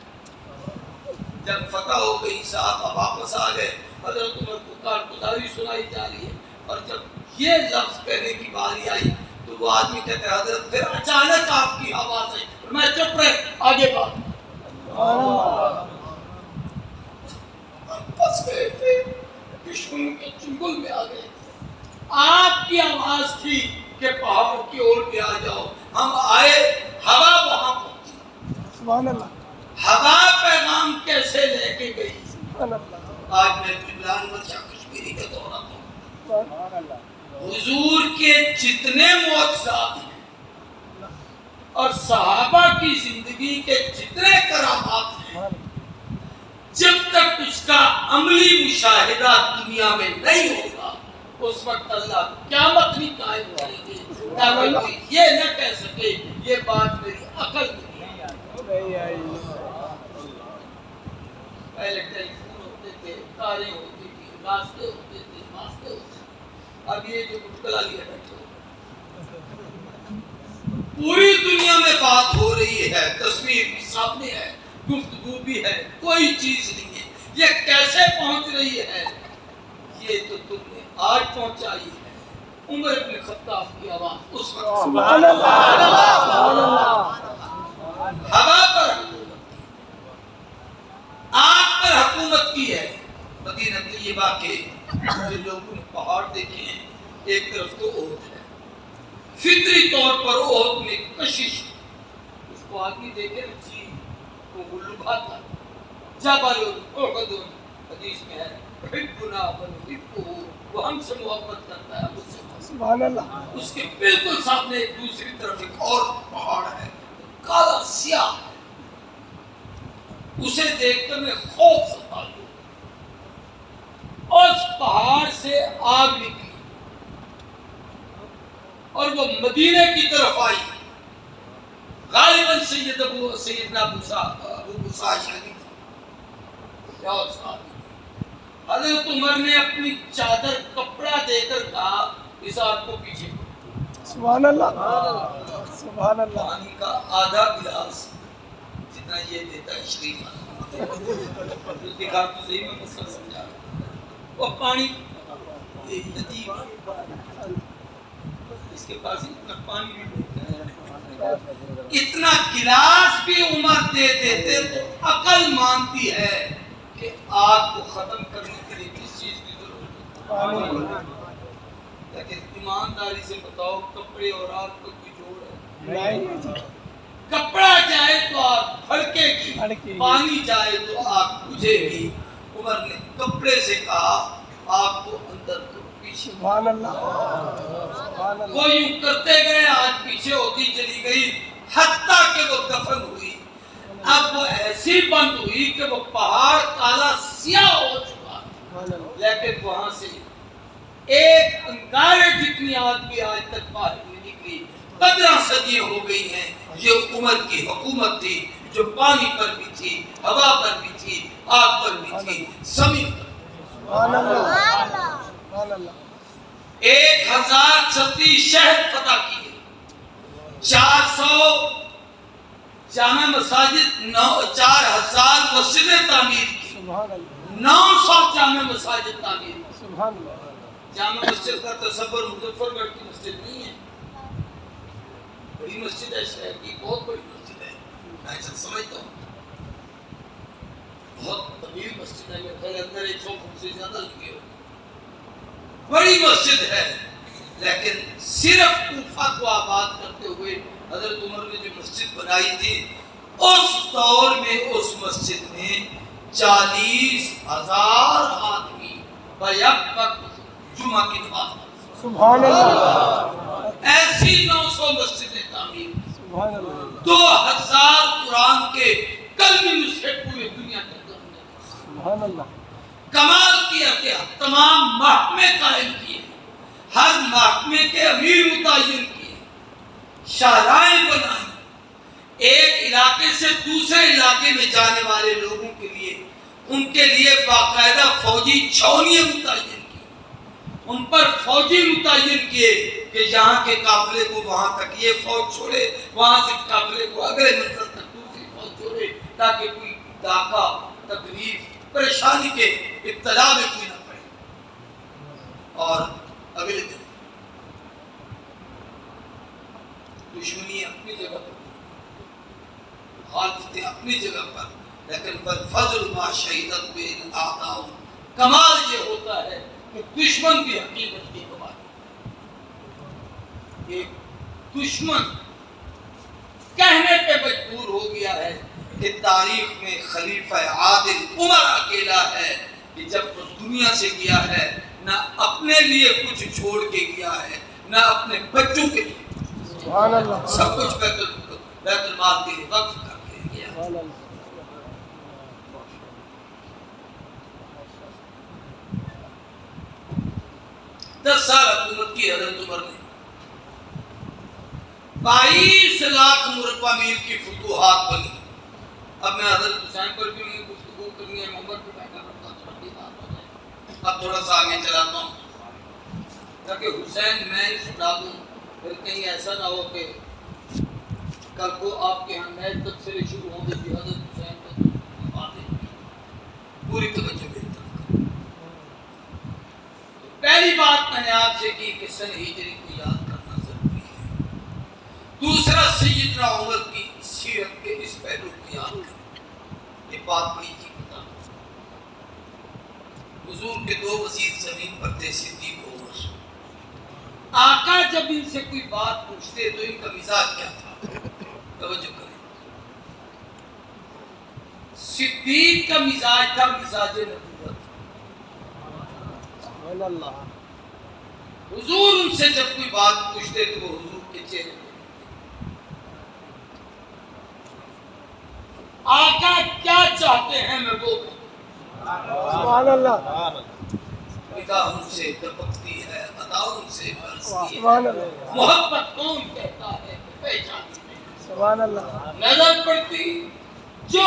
Speaker 2: جب فتح ہو گئی صحابہ واپس آ گئے، حضرت عمر کو کارگزاری سنائی جا رہی ہے، اور جب یہ لفظ کہنے کی باری آئی تو وہ آدمی کہتے ہیں حضرت پھر اچانک آپ کی آواز آئی، میں چپ رہے، آگے بات پس گئے تھے، دشمنوں کے چنگل میں آ گئے، آپ کی آواز تھی کہ پہاڑ کی اور بھی آ جاؤ، ہم آئے، ہوا وہاں پہنچی، ہوا پیغام کیسے لے کے گئی؟ آج میں عمران شاہ کشمیری کا دورہ تھا، حضور کے جتنے معجزات ہیں اور صحابہ کی زندگی کے جتنے کرامات ہیں، جب تک اس کا عملی مشاہدہ دنیا میں نہیں ہوگا اس وقت اللہ قیامت نہیں قائم کرے گی، تاکہ یہ نہ کہہ سکے یہ بات میری عقل میں پہلے ٹیلی فون ہوتے تھے، کاریں ہوتی تھی، راستے ہوتے تھے، واسطے ہوتے تھے، اب یہ جو مشکلہ لیا بیٹھے پوری دنیا میں بات ہو رہی ہے، تصویر بھی سامنے ہے، گفتگو بھی ہے، کوئی چیز نہیں ہے، یہ کیسے پہنچ رہی ہے؟ یہ تو تم نے آج پہنچائی ہے، عمر بن خطاب کی آواز اس وقت
Speaker 3: سبحان اللہ سبحان اللہ
Speaker 2: ہوا پر حکومت کی، آگ پر حکومت کی ہے۔ مدینہ طیبہ کے جو لوگوں نے پہاڑ دیکھے ہیں، ایک طرف تو احد ہے، فطری طور پر احد میں کشش، اس کو آگے دیکھے نا جی کو لبھا تھا، جبل احد حدیث میں ہے حبنا ونحبہ، وہ ہم سے محبت کرتا ہے، مجھ سے
Speaker 3: سبحان اللہ
Speaker 2: اس کے بالکل سامنے ایک دوسری طرف ایک اور پہاڑ ہے، کالا سیاہ ہے، اسے دیکھ کر میں خوف ستا ہوں، اس پہاڑ سے آگ نکلی اور وہ مدینے کی طرف آئی، غالباً سیدنا ابو موسیٰ اشعری تھا، حضرت عمر نے اپنی چادر کپڑا دے کر کہا اس آگ کو پیچھے،
Speaker 3: سبحان اللہ سبحان اللہ
Speaker 2: پانی کا آدھا گلاس جتنا یہ دیتا ہے شریف دکھا تو صحیح میں مسئلہ سمجھا رہا ہوں، وہ پانی عجیب ہے، اس کے پاس اتنا پانی بھی ہوتا ہے، اتنا گلاس بھی عمر دے دیتے تو عقل مانتی ہے کہ آگ کو ختم کرنے کے لیے کس چیز کی ضرورت ہے، لیکن ایمانداری سے بتاؤ کپڑے اور آگ کو کوئی جوڑ ہے؟ کپڑا جائے تو آگ پھڑکے گی، پانی جائے تو آگ بجھے گی، عمر نے کپڑے سے کہا آگ کو اندر کرو پیچھے،
Speaker 3: سبحان اللہ سبحان اللہ
Speaker 2: وہ یوں کرتے گئے، آج پیچھے ہوتی چلی گئی حتیٰ کہ وہ دفن ہوئی، اب وہ ایسی بند ہوئی کہ وہ پہاڑ کالا سیاہ ہو چکا، لیکن وہاں سے ایک انگارے جتنی آگ بھی آج تک باہر نہیں نکلی، 15 صدیاں ہو گئی ہیں، یہ عمر کی حکومت تھی جو پانی پر بھی تھی، ہوا پر بھی تھی، آگ پر بھی تھی، زمین پر بھی۔
Speaker 3: سبحان اللہ سبحان اللہ
Speaker 2: 1036 شہر فتح کیے، 400 جامع مساجد، 4000 مسجدیں تعمیر کی،
Speaker 3: سبحان اللہ
Speaker 2: 900 جامع مساجد تعمیر کی۔
Speaker 3: سبحان اللہ
Speaker 2: جامع مسجد کا تصور مظفر گڑھ کی مسجد نہیں ہے، بڑی مسجد ہے، شہر کی بہت بڑی مسجد ہے، میں ایسا سمجھتا ہوں بہت طویل مسجد ہے، میرے خیال اندر 100 فٹ سے زیادہ لگے ہوئے، بڑی مسجد ہے، لیکن صرف کوفہ کو آباد کرتے ہوئے حضرت عمر نے جو مسجد بنائی تھی، اس دور میں اس مسجد میں 40,000 آدمی بیک وقت جمعہ کی نماز پڑھتے،
Speaker 3: سبحان اللہ
Speaker 2: ایسی 900 مسجدیں تعمیر،
Speaker 3: سبحان اللہ
Speaker 2: 2000 قرآن کے کلمی نسخے پورے دنیا کے اندر ہونے،
Speaker 3: سبحان اللہ
Speaker 2: کمال کیا کہ تمام محکمے قائم کیے، ہر محکمے کے امیر متعین کیے، شاہراہیں بنائیں، ایک علاقے سے دوسرے علاقے میں جانے والے لوگوں کے لیے ان کے لیے باقاعدہ فوجی چھاؤنیاں متعین کی، ان پر فوجی متعین کیے کہ یہاں کے قافلے کو وہاں تک یہ فوج چھوڑے، وہاں سے قافلے کو اگلے منزل تک دوسری فوج چھوڑے، تاکہ کوئی ڈاکہ تکلیف پریشانی کے ابتلا میں کوئی نہ پڑے۔ اور اگلے دن دشمنی اپنی جگہ پر، مخالفتیں اپنی جگہ پر، لیکن بالفضل ما شہیدت بین اعداء، کمال یہ ہوتا ہے کہ دشمن بھی حقیقت کی گواہ، ایک دشمن کہنے پہ مجبور ہو گیا ہے کہ تاریخ میں خلیفہ عادل عمر اکیلا ہے کہ جب وہ دنیا سے گیا ہے نہ اپنے لیے کچھ چھوڑ کے گیا ہے نہ اپنے بچوں کے لیے،
Speaker 3: سبحان اللہ
Speaker 2: سب کچھ بیت المال کے لیے وقف کر کے گیا۔
Speaker 3: سبحان اللہ
Speaker 2: 10 سال حکومت کی حضرت عمر نے، 22 لاکھ مربع میل کی فتوحات بنی، اب میں حضرت حسین پر بھی انہیں گفتگو کرنی ہے، محمد پہ بیٹھا کرتا تھوڑا کی بات ہو جائے. اب تھوڑا سا آگے چلاتا ہوں تاکہ حسین میں ہی چھڑا دوں، پھر کہیں ایسا نہ ہو کہ کل کو آپ کے ہاں نئے تبصرے شروع ہوں گے کہ حضرت حسین پر باتیں پوری توجہ میری طرف کریں. پہلی بات میں نے آپ سے کی کہ سن ہجری کو یاد کرنا ضروری ہے. دوسرا سیدنا عمر کی سیرت کے اس پہلو کو یاد کریں. یہ بات بڑی تھی پتا. حضور کے دو وزیر زمین پر تھے، صدیق و عمر. آقا جب ان سے کوئی بات پوچھتے تو ان کا مزاج کیا تھا؟ توجہ کریں. صدیق کا مزاج تھا مزاج نبوت.
Speaker 3: سبحان اللہ.
Speaker 2: حضور ان سے جب کوئی بات پوچھتے تو وہ حضور کے چہرے پہ آقا کیا چاہتے ہیں میں وہ
Speaker 3: سبحان اللہ.
Speaker 2: نگاہ ان سے دپکتی ہے، ادا ان سے برستی ہے.
Speaker 3: سبحان اللہ.
Speaker 2: محبت کون کہتا ہے پہچانتی نہیں.
Speaker 3: سبحان اللہ.
Speaker 2: نظر پڑتی جو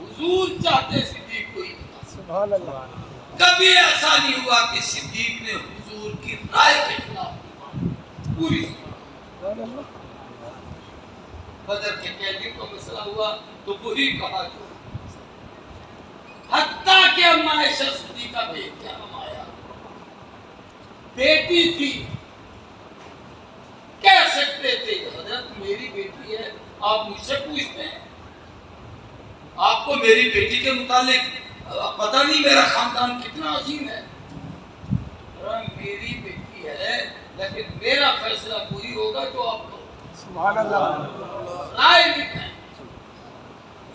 Speaker 2: حضور چاہتے صدیق کو ہی بتا.
Speaker 3: سبحان اللہ.
Speaker 2: کبھی ایسا نہیں ہوا کہ صدیق نے حضور کی رائے کے خلاف پوری.
Speaker 3: سبحان اللہ.
Speaker 2: بدر کے قیدی کو مسئلہ ہوا تو وہی کہا جو حتیٰ کہ اما عائشہ صدیقہ بھیج کیا ہمایا بیٹی تھی، کہہ سکتے تھے حضرت میری بیٹی ہے، آپ مجھ سے پوچھتے ہیں، آپ کو میری بیٹی کے متعلق پتہ نہیں میرا خاندان کتنا عظیم ہے. میری بیٹی ہے لیکن میرا فیصلہ وہی ہوگا جو آپ کو.
Speaker 3: سبحان اللہ.
Speaker 2: رائے لکھیں.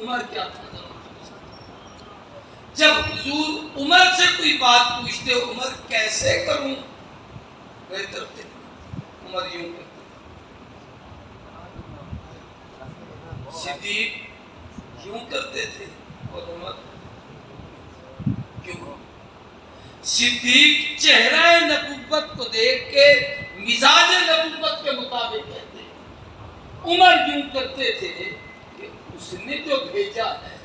Speaker 2: عمر کیا تھا؟ جب حضور عمر سے کوئی بات پوچھتے عمر کیسے کروں، میری طرف دیکھو. عمر یوں کرتے، صدیق یوں کرتے تھے اور عمر کیوں. صدیق چہرہ نبوت کو دیکھ کے مزاج نبوت کے مطابق کہتے، عمر یوں کرتے تھے کہ اس نے جو بھیجا ہے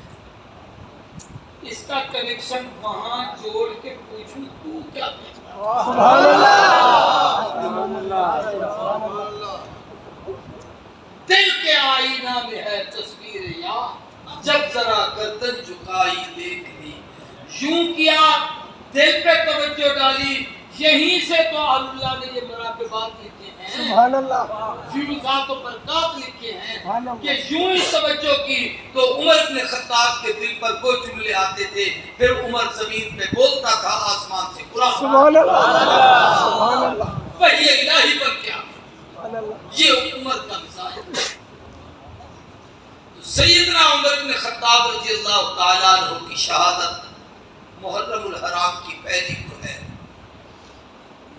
Speaker 2: اس کا کنیکشن وہاں جوڑ کے پوچھوں تو کیا کہتا ہے.
Speaker 3: سبحان اللہ. سبحان اللہ. سبحان اللہ.
Speaker 2: دل کے آئینہ میں ہے تصویر یا جب ذرا گردن جھکائی دیکھ لی، یوں کیا دل پہ توجہ ڈالی. یہیں سے تو اللہ نے یہ مراتبات لکھے ہیں،
Speaker 3: سبحان اللہ.
Speaker 2: فیوزات و برکات لکھے ہیں
Speaker 3: سبحان اللہ.
Speaker 2: کہ یوں ہی توجہ کی تو عمر بن خطاب کے دل پر وہ جملے آتے تھے، پھر عمر زمین پہ بولتا تھا آسمان سے قرآن.
Speaker 3: سبحان اللہ. سبحان اللہ.
Speaker 2: وحی الہی پر کیا
Speaker 3: سبحان اللہ.
Speaker 2: یہ عمر کا مزاج ہے. سیدنا عمر بن خطاب رضی اللہ تعالیٰ عنہ کی شہادت محرم الحرام کی پہلی کو ہے.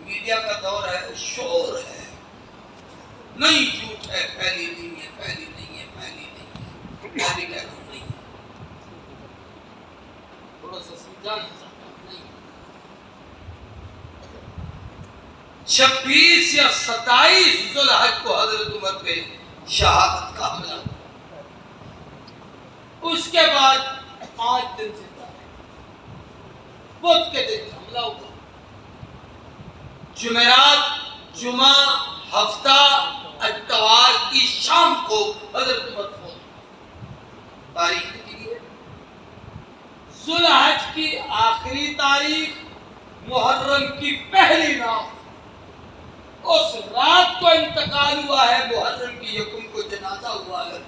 Speaker 2: میڈیا کا دور ہے، شور ہے، نہیں جھوٹ ہے، پہلی نہیں ہے، پہلی نہیں ہے، پہلی نہیں ہے، میں بھی کہہ رہا ہوں نہیں ہے. تھوڑا سا سمجھانا چاہتا ہوں نہیں. 26 یا 27 ذوالحج کو حضرت عمر پہ شہادت کا حملہ. اس کے بعد 5 دن سے بدھ کے دن حملہ ہوا. جمعرات، جمعہ، ہفتہ، اتوار کی شام کو حضرت عمر فوت. تاریخ کی ہے ذوالحج کی آخری تاریخ، محرم کی پہلی رات. اس رات کو انتقال ہوا ہے. محرم کی یکم کو جنازہ ہوا ہے.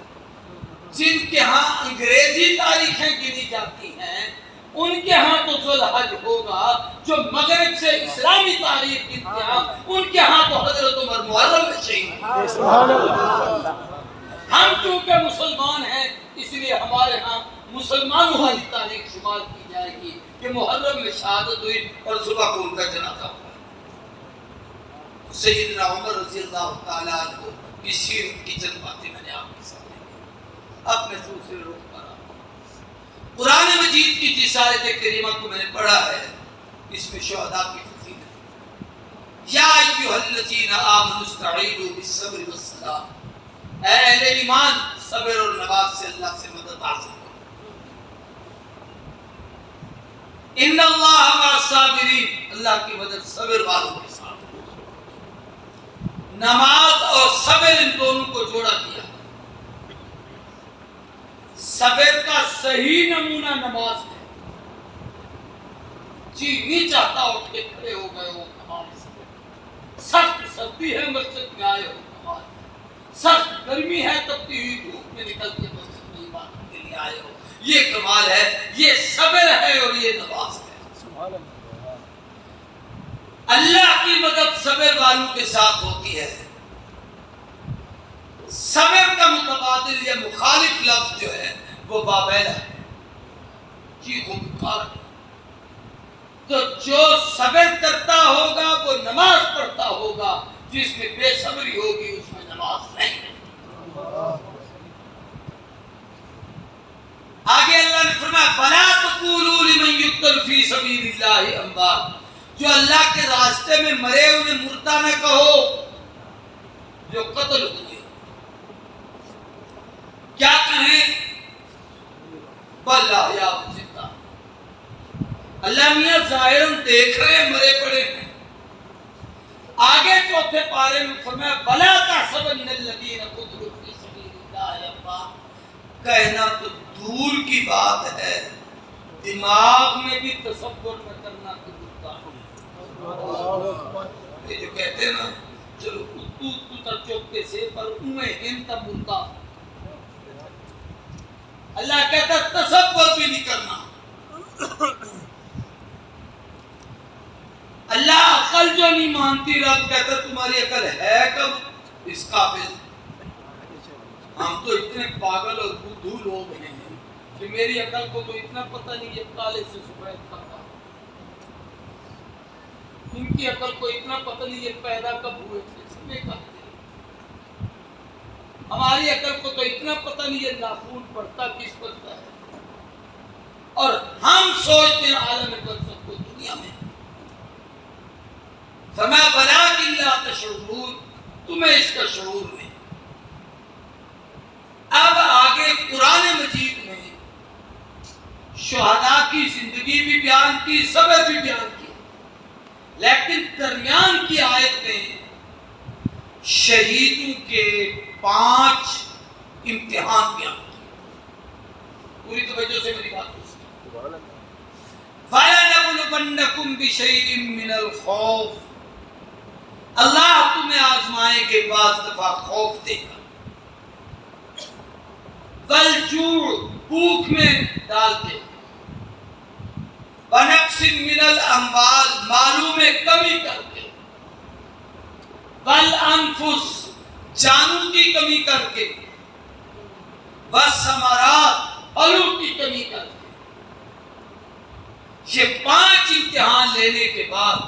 Speaker 2: جن کے ہاں انگریزی تاریخیں گنی جاتی ہیں ان کے ہاں تو ذوالحج ہوگا، جو مغرب سے اسلامی تاریخ گنتے ہیں ان کے ہاں تو حضرت عمر محرم میں شہید.
Speaker 3: سبحان اللہ.
Speaker 2: ہم چونکہ مسلمان ہیں اس لیے ہمارے ہاں مسلمانوں والی تاریخ شمار کی جائے گی کہ محرم میں شہادت ہوئی اور صبح کو ان کا جنازہ ہوا. سیدنا عمر رضی اللہ تعالیٰ عنہ کی سیرت کی چند باتیں میں نے آپ کے سامنے اب محسوس روک پا رہا ہوں. قرآن مجید کی جس آیت کریمہ کو میں نے پڑھا ہے اس میں شہداء کی فضیلت. یا ایھا الذین آمنوا استعینوا بالصبر والصلاۃ، اے اہل ایمان صبر اور نماز سے اللہ سے مدد حاصل کرو. ان اللہ مع الصابرین، اللہ کی مدد صبر والوں کے ساتھ۔ نماز اور صبر ان دونوں کو جوڑا دیا۔ صبر کا صحیح نمونہ نماز ہے۔ جی نہیں چاہتا اٹھ کے کھڑے ہو گئے ہو نماز، سخت سردی ہے مسجد میں آئے ہو نماز، سخت گرمی ہے تپتی ہوئی دھوپ میں نکل کے مسجد میں عبادت کے لیے آئے ہو، یہ کمال ہے، یہ صبر ہے اور یہ نماز ہے۔ اللہ کی مدد صبر والوں کے ساتھ ہوتی ہے۔ صبر کا متبادل یا مخالف لفظ جو ہے وہ بابیل ہے، جی غمکار ہے۔ تو جو صبر کرتا ہوگا وہ نماز پڑھتا ہوگا، جس میں بے صبری ہوگی اس میں نماز نہیں ہے۔ آگے اللہ نے فرمایا فَلَا تَقُولُوا لِمَنْ يُقْتَلُ فِي سَبِيلِ اللَّهِ أَمْوَاتٌ، جو اللہ کے راستے میں مرے انہیں مردہ نہ کہو، جو قتل ہوئے۔ کیا کہیں؟ بَلْ أَحْيَاءٌ زندہ۔ اللہ میاں ظاہراً دیکھ رہے مرے پڑے ہیں۔ آگے چوتھے پارے میں فرمایا بَلَا تَحْسَبَنَّ الَّذِينَ قُتِلُوا فِي سَبِيلِ اللَّهِ أَمْوَاتٌ، کہنا تو دور کی بات ہے، دماغ میں بھی تصور نہ کرنا کہ مردہ ہے۔ یہ جو کہتے ہیں نا چلو اتو تر چوکتے سے پر انہیں ہنتا مردہ، اللہ کہتا تصور بھی نہیں کرنا۔ اللہ عقل جو نہیں مانتی، رب کہتا تمہاری عقل ہے کب اس قابل؟ ہم تو اتنے پاگل اور بدھو لوگ ہیں کہ میری عقل کو تو اتنا پتہ نہیں یہ کالے سے سفید کرتا، ان کی عقل کو اتنا پتہ نہیں یہ پیدا کب ہوئے تھے، سمے کب تھے۔ ہماری عقل کو تو اتنا پتہ نہیں یہ ناخون پڑتا کس پڑتا ہے، اور ہم سوچتے ہیں عالم برزخ کو دنیا میں۔ فَمَا وَلَٰكِن لَا تَشْعُرُونَ، تمہیں اس کا شعور نہیں۔ اب آگے قرآن مجید میں شہداء کی زندگی بھی بیان کی، صبر بھی بیان کی، لیکن درمیان کی آیت میں شہیدوں کے 5 امتحان بیان کیے۔ پوری توجہ سے میری بات سنیں۔ وَلَنَبْلُوَنَّكُمْ بِشَيْءٍ مِّنَ الْخَوْفِ، اللہ تمہیں آزمائے کے بعد دفعہ خوف دے گا، وَالْجُوعِ، بھوک میں ڈال دے، وَنَقْصٍ مِّنَ الْأَمْوَالِ، مالوں میں کمی کر کے، وَالْأَنفُسِ، جانوں کی کمی کر کے، وَالثَّمَرَاتِ، پھلوں کی کمی کر کے۔ یہ 5 امتحان لینے کے بعد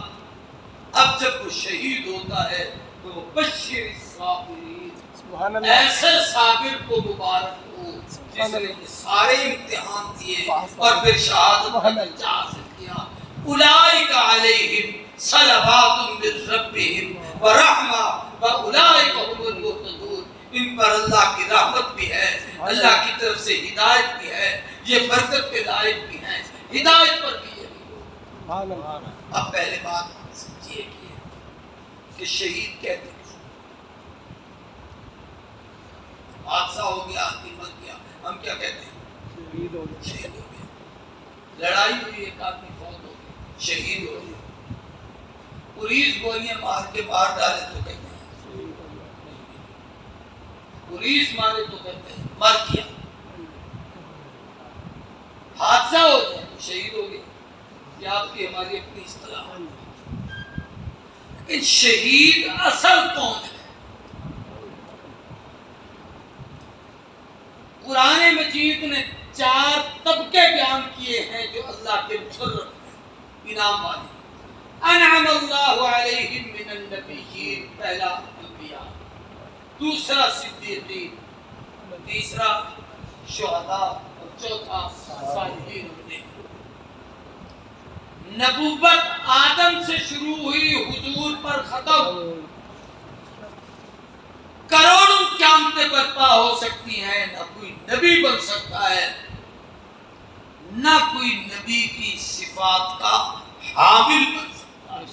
Speaker 2: اب جب وہ شہید ہوتا ہے تو وہ بشر الصابرین، ایسے صابر کو مبارک ہو جس نے یہ سارے امتحان دیے اور پھر شہادت کا درجہ حاصل کیا۔ اولئک علیہم صلوات من ربہم ورحمہ واولئک هم المہتدون، ان پر اللہ کی رحمت بھی ہے، اللہ کی طرف سے ہدایت بھی ہے، یہ برکت کے لائق بھی ہیں، ہدایت پر بھی ہے۔ اب پہلے بات سمجھیے کہ شہید کہتے ہیں حادثہ ہو گیا، آدمی مر گیا، ہم کیا کہتے ہیں؟ شہید ہو گیا۔ لڑائی ہوئی، ایک آدمی فوت ہو گیا، شہید ہو گیا۔ پولیس گولیاں مار کے مار ڈالے تو کہتے ہیں، پولیس مارے تو کہتے ہیں مر گیا۔ حادثہ ہو جائے تو شہید ہو گیا، یہ آپ کی ہماری اپنی اصطلاح ہے۔ لیکن شہید اصل کون ہے؟ قرآن مجید نے 4 طبقے بیان کیے ہیں جو اللہ کے مقرر انعام والے۔ انعم اللہ علیہم من النبیین، پہلا انبیاء، دوسرا صدیقین، تیسرا شہداء اور چوتھا صالحین۔ نبوت آدم سے شروع ہوئی، حضور پر ختم، کروڑوں قیامتیں برپا ہو سکتی ہیں، نہ کوئی نبی بن سکتا ہے، نہ کوئی نبی کی صفات کا حامل بن سکتا ہے،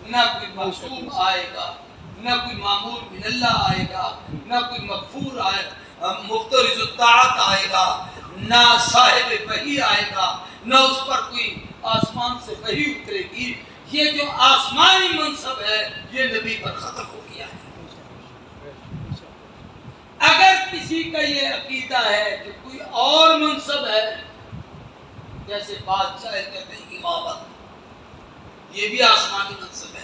Speaker 2: نہ کوئی معصوم آئے گا، نہ کوئی معمور من اللہ آئے گا، نہ کوئی مغفور آئے گا، مفترض الطاعت آئے گا، نہ صاحب وحی آئے گا، نہ اس پر کوئی آسمان سے وحی اترے گی۔ یہ جو آسمانی منصب ہے یہ نبی پر ختم ہو گیا ہے۔ اگر کسی کا یہ عقیدہ ہے کہ کوئی اور منصب ہے، جیسے بادشاہ کہتے ہیں امامت، یہ بھی آسمانی منصب ہے،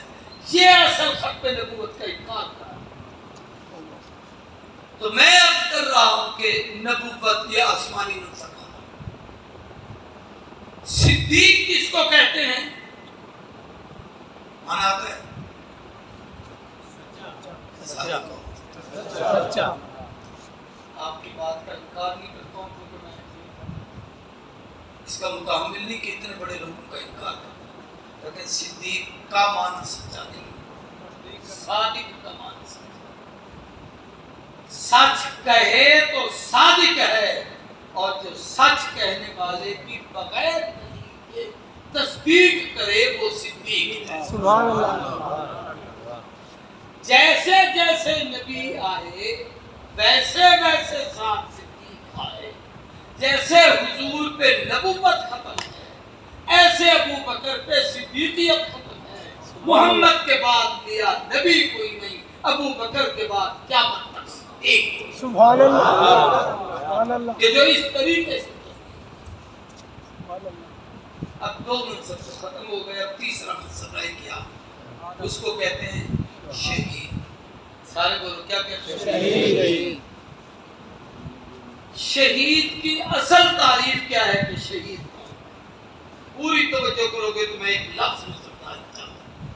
Speaker 2: یہ اصل ختم نبوت کا انکار کر رہا ہے۔ تو میں عرض کر رہا ہوں کہ نبوت یہ آسمانی منصب ہے۔ صدیق کس کو کہتے ہیں؟ مانا آتا ہے سچا۔ آپ کی بات کا انکار نہیں کرتا ہوں کیونکہ میں اس کا متحمل نہیں کہ اتنے بڑے لوگوں کا انکار کرتا، لیکن صدیق کا معنی سچا نہیں، صادق کا معنی سچا۔ سچ کہے تو صادق ہے، اور جو سچ کہنے والے کی بغیر تصدیق کرے وہ صدیق ہے۔
Speaker 3: سبحان اللہ۔
Speaker 2: جیسے جیسے نبی آئے ویسے ویسے ساتھ صدیق آئے، جیسے حضور پہ نبوت ختم ہے ایسے ابو بکر پہ صدیقیت ختم ہے۔ محمد کے بعد لیا نبی کوئی نہیں، ابو بکر کے بعد کیا مطلب ایک۔
Speaker 3: سبحان اللہ، سبحان اللہ۔
Speaker 2: کہ جو اس طریقے سے اب دو منصب سے ختم ہو گئے، اب تیسرا منصب رہ گیا، اس کو کہتے ہیں شہید۔ سارے بولو کیا کہتے ہیں؟ شہید۔ شہید کی اصل تعریف کیا ہے کہ شہید کون ہے؟ پوری توجہ کرو گے تو میں ایک لفظ میں سمجھانا چاہتا ہوں۔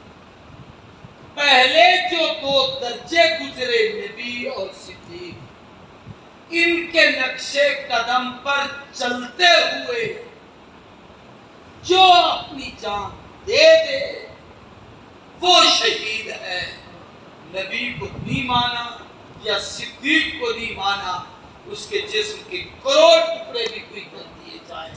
Speaker 2: پہلے جو دو درجے گزرے نبی اور صدیق، ان کے نقش قدم پر چلتے ہوئے جو اپنی جان دے دے وہ شہید ہے۔ نبی کو نہیں مانا یا صدیق کو نہیں مانا، اس کے جسم کے کروڑ ٹکڑے بھی کوئی کر دیے جائیں،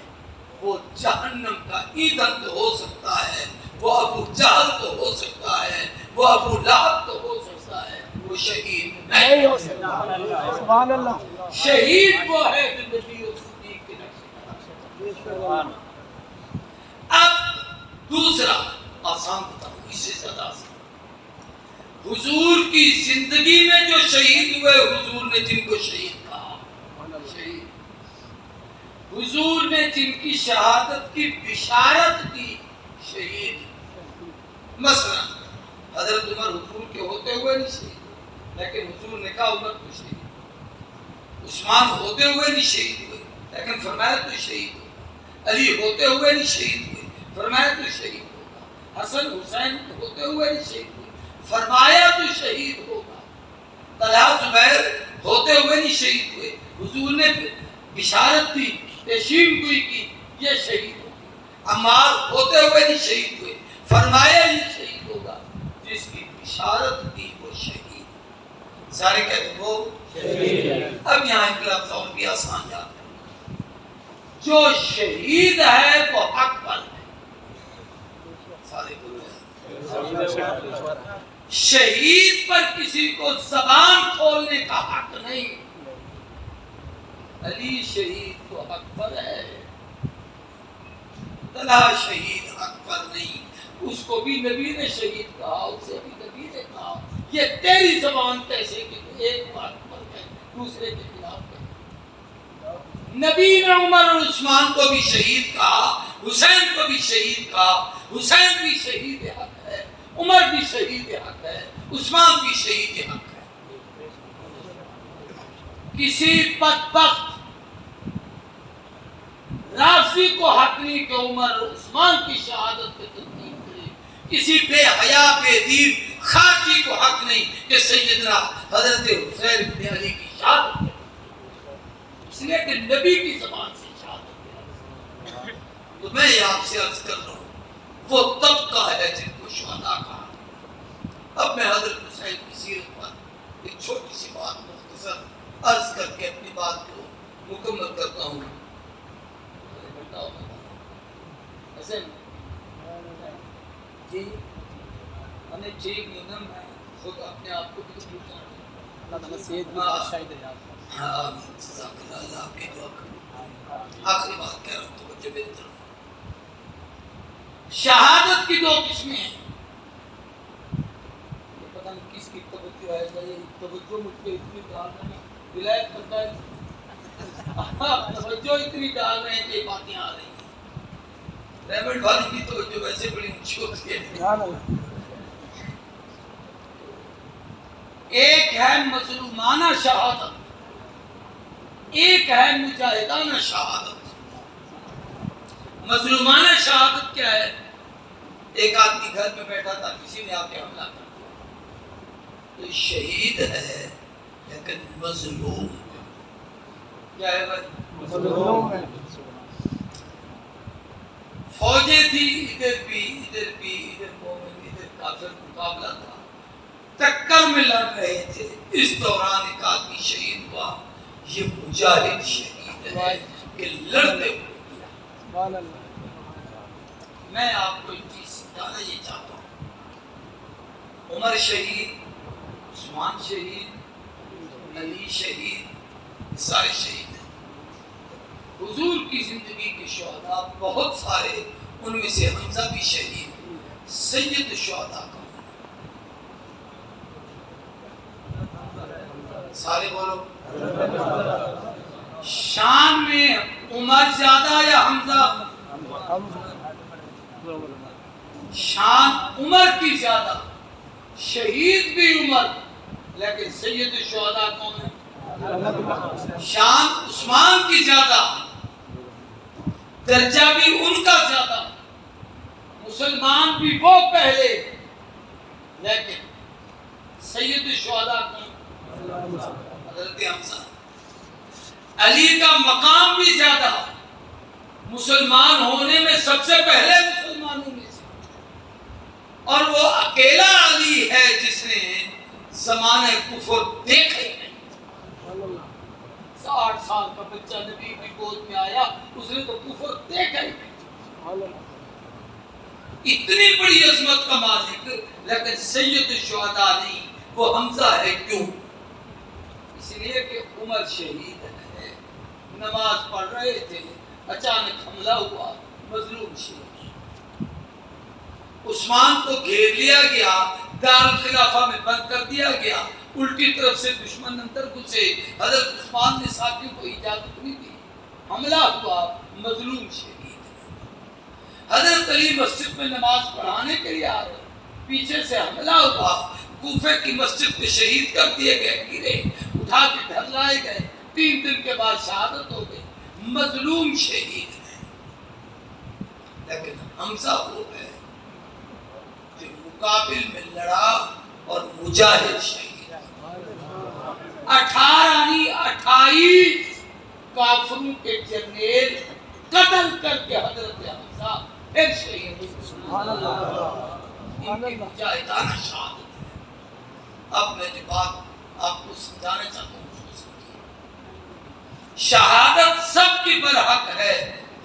Speaker 2: وہ جہنم کا ایندھن تو ہو سکتا ہے، وہ ابو جہل تو ہو سکتا ہے، وہ ابو لہب تو ہو سکتا ہے، وہ شہید نہیں ہو سکتا۔
Speaker 3: سبحان اللہ۔
Speaker 2: شہید وہ ہے جو نبی اور صدیق کے نقش قدم۔ اب دوسرا آسان بتاؤں، اس سے زیادہ آسان، حضور کی زندگی میں جو شہید ہوئے حضور نے جن کو شہید کہا، شہید حضور نے جن کی شہادت کی بشارت دی، شہید۔ مثلا حضرت عمر حضور کے ہوتے ہوئے نہیں شہید ہوئے، لیکن حضور نے کہا عمر تو شہید ہوئے۔ عثمان ہوتے ہوئے نہیں شہید ہوئے، لیکن فرمایا تو شہید ہوئے۔ علی ہوتے ہوئے نہیں شہید ہوئے، فرمایا تو شہید ہوگا۔ حسن حسین ہوتے ہوئے نہیں شہید ہوئے، فرمایا تو شہید ہوگا۔ طلحہ زبیر ہوتے ہوئے نہیں شہید ہوئے، حضور نے بشارت دی، پیشین گوئی کی، یہ شہید ہوگا۔ عمار ہوتے ہوئے نہیں شہید ہوئے، فرمایا یہ شہید ہوگا۔ جس کی بشارت دی وہ شہید۔ سارے کہتے ہیں وہ شہید۔ اب یہاں ایک لفظ اور بھی آسان جاتا ہے، جو شہید ہے وہ حق پر ہے۔ سارے بولے شہید پر کسی کو زبان کھولنے کا حق نہیں۔ علی شہید تو حق پر ہے، طلحہ شہید حق پر نہیں، اس کو بھی نبی نے شہید کہا، اسے بھی نبی نے کہا۔ یہ تیری زبان کیسے کہ ایک بات پر ہے دوسرے کے خلاف ہے۔ نبی نے عمر اور عثمان کو بھی شہید کہا، حسین کو بھی شہید کہا۔ حسین بھی شہید حق ہے، عمر بھی شہید حق ہے، عثمان بھی شہید حق ہے۔ کسی بدبخت رافضی کو حق نہیں کہ عمر اور عثمان کی شہادت پہ تنقید کرے، کسی بے حیا بے دین خارجی کو حق نہیں کہ سیدنا حضرت حسین بن علی کی شہادت کرے، اس لیے کہ نبی کی زبان سے شہادت کرے۔ تو میں آپ سے عرض کر رہا ہوں، وہ طبقہ ہے جن کو شہداء کہا۔ اب میں حضرت حسین کی سیرت پر ایک چھوٹی سی بات مختصر عرض کر کے اپنی بات کو مکمل کرتا ہوں۔ ہمیں ٹھیک نہیں نا، میں خود اپنے آپ کو بھی بھولتا ہوں۔
Speaker 3: اللہ تعالیٰ صحت بھی بادشاہی دے آپ کو۔
Speaker 2: ہاں جزاک اللہ، آپ کی دعا کروں۔ آخری بات کہہ رہا ہوں توجہ میری طرف۔ شہادت کی دو قسمیں ہیں، یہ پتہ نہیں کس کی توجہ ہے، یہ توجہ مجھ پہ اتنی ڈال رہے ہیں، ولایت کرتا ہے توجہ اتنی ڈال رہے ہیں کہ باتیں آ رہی ہیں۔ ریمنڈ والی کی توجہ ویسے بڑی اونچی ہوتی ہے۔ ایک ہے مظلومانہ شہادت، ایک ہے مجاہدانہ شہادت۔ مظلومانہ شہادت کیا ہے؟ ایک آدمی گھر میں بیٹھا تھا، کسی نے آ کے حملہ کر دیا، تو شہید ہے لیکن مظلوم ہے۔ کیا ہے بھائی؟
Speaker 3: مظلوم ہے۔
Speaker 2: فوجیں تھی، ادھر بھی ادھر مومن ادھر کافر، مقابلہ تھا، ٹکر میں لڑ رہے تھے۔ اس دوران ایک آدمی شہید ہوا، یہ مجاہد شہید ہے کہ لڑتے ہوئے۔
Speaker 3: سبحان اللہ۔
Speaker 2: میں آپ کو ایک چیز سمجھانا یہ چاہتا ہوں، عمر شہید، عثمان شہید، علی شہید، سارے شہید ہیں۔ حضور کی زندگی کے شہداء بہت سارے، ان میں سے حمزہ بھی شہید، سید الشہداء کا سارے بولو۔ شان میں عمر زیادہ یا حمزہ؟ شان عمر کی زیادہ، شہید بھی عمر، لیکن سید الشہداء کون ہے؟ شان عثمان کی زیادہ، درجہ بھی ان کا زیادہ، مسلمان بھی وہ پہلے، لیکن سید الشہداء کون؟ حضرت حمزہ۔ علی کا مقام بھی زیادہ، مسلمان ہونے میں سب سے پہلے مسلمانوں میں سے، اور وہ اکیلا علی ہے جس نے زمانہ کفر دیکھا ہی نہیں۔ 60 سال کا بچہ نبی کی گود میں آیا، اس نے تو کفر دیکھا ہی نہیں۔ اتنی بڑی عظمت کا مالک، لیکن سید الشہداء نہیں، وہ حمزہ ہے۔ کیوں؟ اس لیے کہ عمر شہید ہے، نماز پڑھ رہے تھے، اچانک حملہ ہوا، مظلوم شہید۔ عثمان کو گھیر لیا گیا، دارالخلافہ میں بند کر دیا گیا، الٹی طرف سے دشمن اندر گھسے، حضرت عثمان نے ساتھیوں کو اجازت نہیں دی، حملہ ہوا، مظلوم شہید۔ حضرت علی مسجد میں نماز پڑھانے کے لیے آ رہے، پیچھے سے حملہ ہوا، کوفے کی مسجد میں شہید کر دیے گئے، گرے، اٹھا کے گھر لائے گئے، 3 دن کے بعد شہادت ہو گئی، مظلوم شہید ہے۔ لیکن حمزہ وہ ہے جو مقابل میں لڑا اور مجاہد شہید، 28 کافروں کے جرنیل قتل کر کے حضرت حمزہ پھر شہید۔ ان کی مجاہدانہ شہادت ہے۔ اب میں جو بات آپ کو سمجھانا چاہتا ہوں، شہادت سب کی برحق ہے،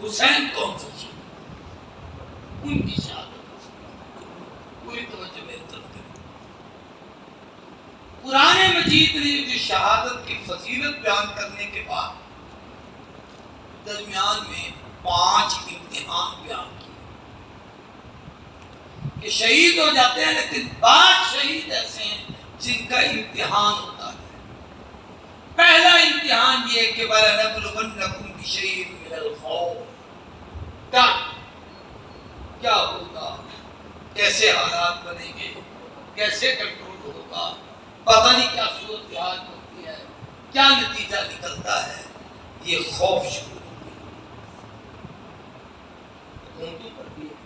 Speaker 2: حسین کون سی شہید؟ ان کی شہادت پوری توجہ میری طرف کریں۔ قرآن مجید نے جو شہادت کی فضیلت بیان کرنے کے بعد درمیان میں 5 امتحان بیان کیے کہ شہید ہو جاتے ہیں، لیکن 5 شہید ایسے ہیں جن کا امتحان ہوتا ہے۔ پہلا امتحان یہ کہ وَلَنَبْلُوَنَّكُمْ بِشَيْءٍ مِّنَ الْخَوْفِ، ڈر کیا ہوگا، کیسے حالات بنیں گے، کیسے کنٹرول ہوگا، پتہ نہیں کیا صورتحال ہوتی ہے، کیا نتیجہ نکلتا ہے۔ یہ خوف شروع ہو گیا، حکومتوں پر بھی ہے،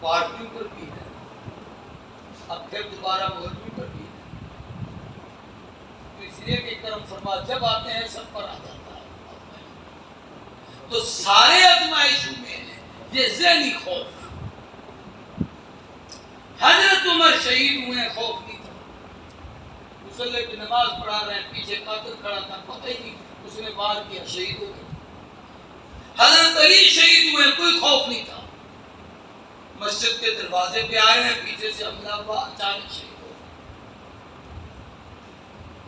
Speaker 2: پارٹیوں پر بھی ہے، اب پھر دوبارہ مولوی پر بھی ہے۔ اس لیے کہ کرم فرما جب آتے ہیں سب پر آ جاتا ہے، تو سارے آزمائشوں میں ہیں یہ ذہنی خوف۔ حضرت عمر شہید ہوئے، خوف نہیں تھا، مصلی کی نماز پڑھا رہے ہیں، پیچھے قاتل کھڑا تھا، پتہ ہی نہیں، اس نے وار کیا، شہید ہو گئے۔ حضرت علی شہید ہوئے، کوئی خوف نہیں تھا، مسجد کے دروازے پہ آئے ہیں، پیچھے سے حملہ ہوا، اچانک شہید ہو۔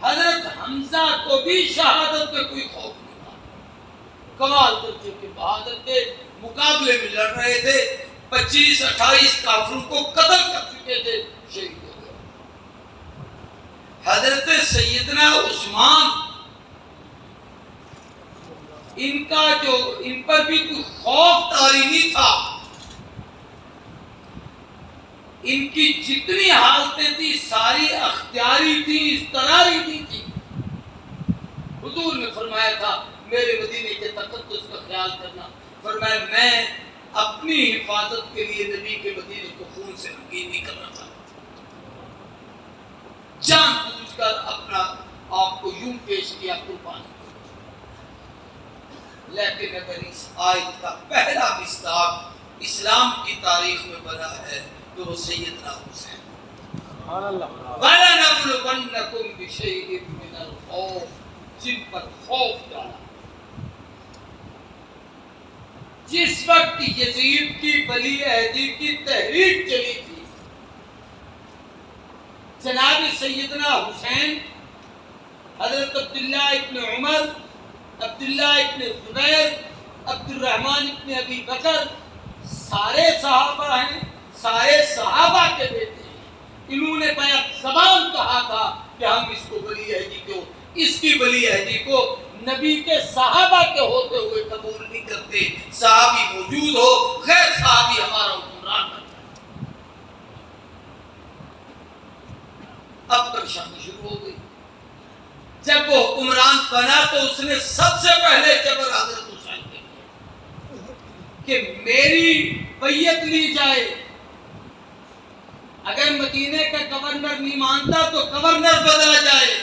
Speaker 2: حضرت حمزہ کو بھی شہادت میں کوئی خوف نہیں تھا، کمال درجے کے بہادر تھے، مقابلے میں لڑ رہے تھے، 25-28 کافروں کو قتل کر چکے تھے، شہید ہو گئے۔ حضرت سیدنا عثمان، ان پر بھی کوئی خوف طاری نہیں تھا، ان کی جتنی حالتیں تھی ساری اختیاری تھی، اضطراری نہیں تھی۔ حضور نے فرمایا تھا میرے مدینے کے تقدس کا خیال کرنا، فرمایا میں اپنی حفاظت کے لیے نبی کے مدینے کو خون سے رنگین نہیں کرنا چاہتا، جان بوجھ کر اپنا آپ کو یوں پیش کیا قربانی۔ لیکن اگر اس آیت کا پہلا مصداق اسلام کی تاریخ میں بنا ہے تو وہ سیدنا حسین۔ وَلَنَبْلُوَنَّكُمْ بِشَيْءٍ مِّنَ الْخَوْفِ، جن پر خوف ڈالا۔ جس وقت یزید کی ولی عہدی کی تحریک چلی تھی، جناب سیدنا حسین، حضرت عبداللہ ابن عمر، عبداللہ ابن زبیر، عبد الرحمن ابن ابی بکر، سارے صحابہ ہیں، سارے صحابہ کے بیٹے ہیں، انہوں نے بیک زبان کہا تھا کہ ہم اس کو ولی عہدی کو، اس کی ولی عہدی کو نبی کے صحابہ کے ہوتے ہوئے قبول نہیں کرتے، صحابی موجود ہو، غیر صحابی ہمارا حکمران بن جائے۔ اب پریشانی شروع ہو گئی۔ جب وہ حکمران بنا تو اس نے سب سے پہلے جبر حضرت حسین پہ کیا کہ میری بیعت لی جائے، اگر مدینے کا گورنر نہیں مانتا تو گورنر بدلا جائے،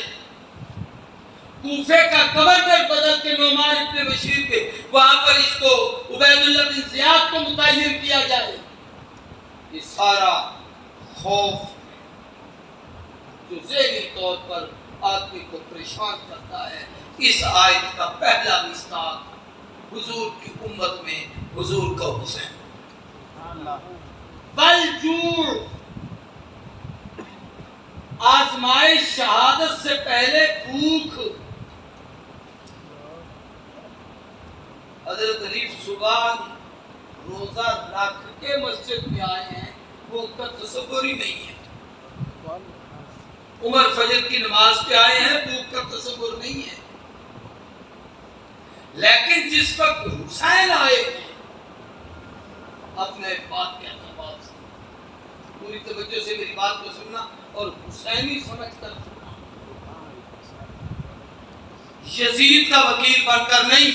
Speaker 2: کوفے کا گورنر بدل کے نعمان ابن بشیر کے وہاں پر اس کو عبید اللہ بن زیاد کو متعین کیا جائے۔ یہ سارا خوف جو ذہنی طور پر آدمی کو پریشان کرتا ہے، اس آیت کا پہلا مصداق حضور کی امت میں حضور کا حسین۔ بالجوع، آزمائش شہادت سے پہلے بھوک۔ حضرت علی صبح روزہ رکھ کے مسجد میں آئے ہیں، وہ ان کا تصور ہی نہیں ہے۔ عمر فجر کی نماز پہ آئے ہیں، بھوک کا تصور نہیں ہے۔ لیکن جس وقت حسین آئے ہیں، اپنے بات کے اعتبار سے پوری توجہ سے میری بات کو سننا اور حسینی سمجھ کر سننا، یزید کا وکیل بن کر نہیں،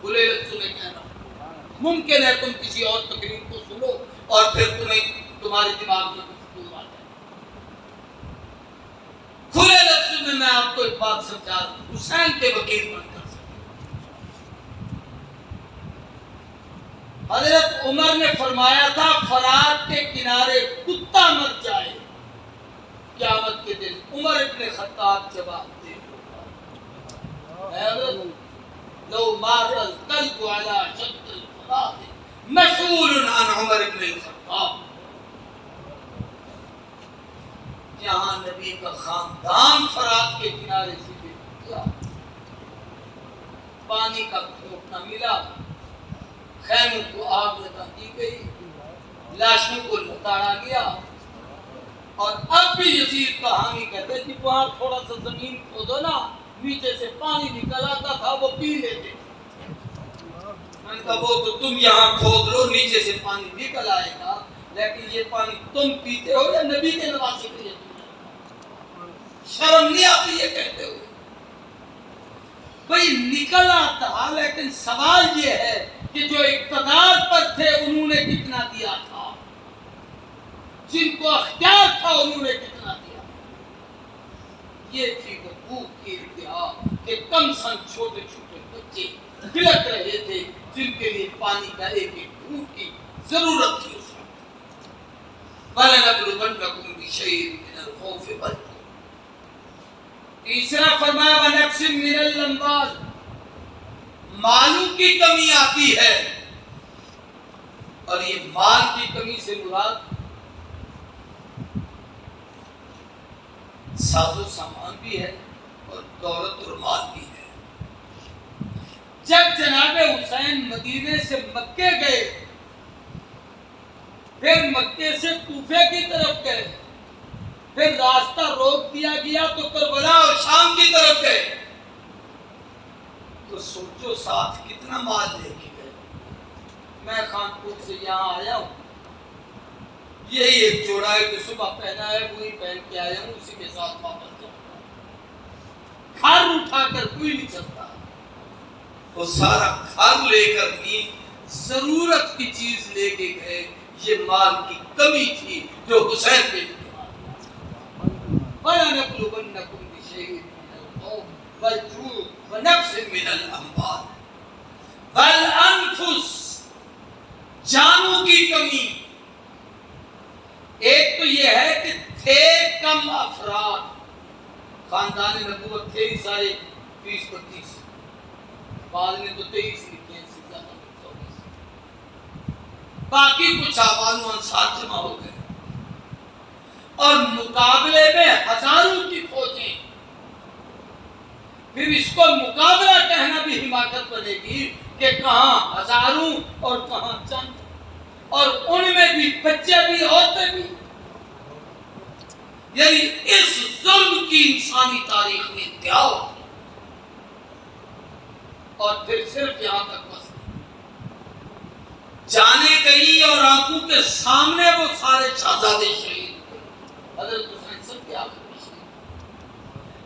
Speaker 2: بھلے لفظوں میں کہنا۔ ممکن ہے تم کسی اور تقریر کو سنو اور پھر تمہارے دماغ میں کچھ دور آ جائے۔ کھلے لفظوں میں آپ کو ایک بات سمجھا رہا ہوں، حسین کے وکیل بن کر حضرت عمر نے فرمایا تھا فرات کے کنارے کتا مر جائے، قیامت کے دن عمر ابن خطاب جواب دے گا، لو مات القلب على شق الفرات مسؤول عن عمر ابن الخطاب۔ یہاں نبی کا خاندان فرات کے کنارے سے گیا، پانی کا گھونٹ نہ ملا، خیموں کو آگ لگا دی گئی، لاشوں کو لتاڑا گیا، اور اب بھی یزید کا حامی کہتے ہیں کہ وہاں تھوڑا سا زمین کھودو نا، نیچے سے پانی نکل آتا تھا، وہ پی لیتے۔ میں نے کہا وہ تو تم یہاں کھود لو، نیچے سے پانی نکل آئے گا، لیکن یہ پانی تم پیتے ہو یا نبی کے نواسے کے لیے؟ شرم نہیں آتی یہ کہتے ہوئے؟ بھئی نکل آتا، لیکن سوال یہ ہے کہ جو اقتدار پر تھے انہوں نے کتنا دیا تھا، جن کو اختیار تھا انہوں نے کتنا دیا؟ یہ تھی وہ بھوک کی انتہا کہ کم سن چھوٹے چھوٹے بچے بلک رہے تھے، جن کے لیے پانی کا ایک ایک گھونٹ کی ضرورت تھی اس وقت۔ وَلَنَبْلُوَنَّكُمْ بِشَيْءٍ مِّنَ الْخَوْفِ وَالْجُوعِ۔ تیسرا فرمایا وَنَقْصٍ مِّنَ الْأَمْوَالِ، مالوں کی کمی آتی ہے اور یہ مال کی کمی سے مراد ساز و سامان بھی ہے اور دولت اور مال بھی ہے۔ جب جناب حسین مدینے سے مکے گئے، پھر مکے سے کوفے کی طرف گئے، پھر راستہ روک دیا گیا تو کربلا اور شام کی طرف گئے، تو سوچو ساتھ کتنا مال لے کے گئے۔ میں خانپور سے یہاں آیا ہوں، یہی ایک جوڑا ہے جو صبح پہنا ہے وہی پہن کے آیا ہوں، اسی کے ساتھ واپس جاؤں گا۔ گھر اٹھا کر کوئی نہیں چلتا، وہ سارا گھر لے کر بھی ضرورت کی چیز لے کے گئے۔ یہ مال کی کمی تھی جو حسین پہ وَلَنَبْلُوَنَّكُمْ بِشَيْءٍ مِّنَ الْخَوْفِ وَالْجُوعِ وَنَقْصٍ مِّنَ الْأَمْوَالِ وَالْأَنفُسِ، جانوں کی کمی۔ ایک تو یہ ہے کہ تھے کم افراد، خاندان نبوت تھے ہی سارے 20-25، بعد میں تو 23 لکھے ہیں، سے زیادہ 24، باقی کچھ آبان و انصار جمع ہو گئے، اور مقابلے میں ہزاروں کی فوجیں۔ پھر اس کو مقابلہ کہنا بھی حماقت بنے گی کہ کہاں ہزاروں اور کہاں چند، اور ان میں بھی بچے بھی عورتیں بھی۔ یعنی اس ظلم کی انسانی تاریخ میں انتہا ہو، اور پھر صرف یہاں تک بس جانے گئی اور آنکھوں کے سامنے وہ سارے شہزادے شہید ہوئے، حضرت حسین سب کے آخری شہید،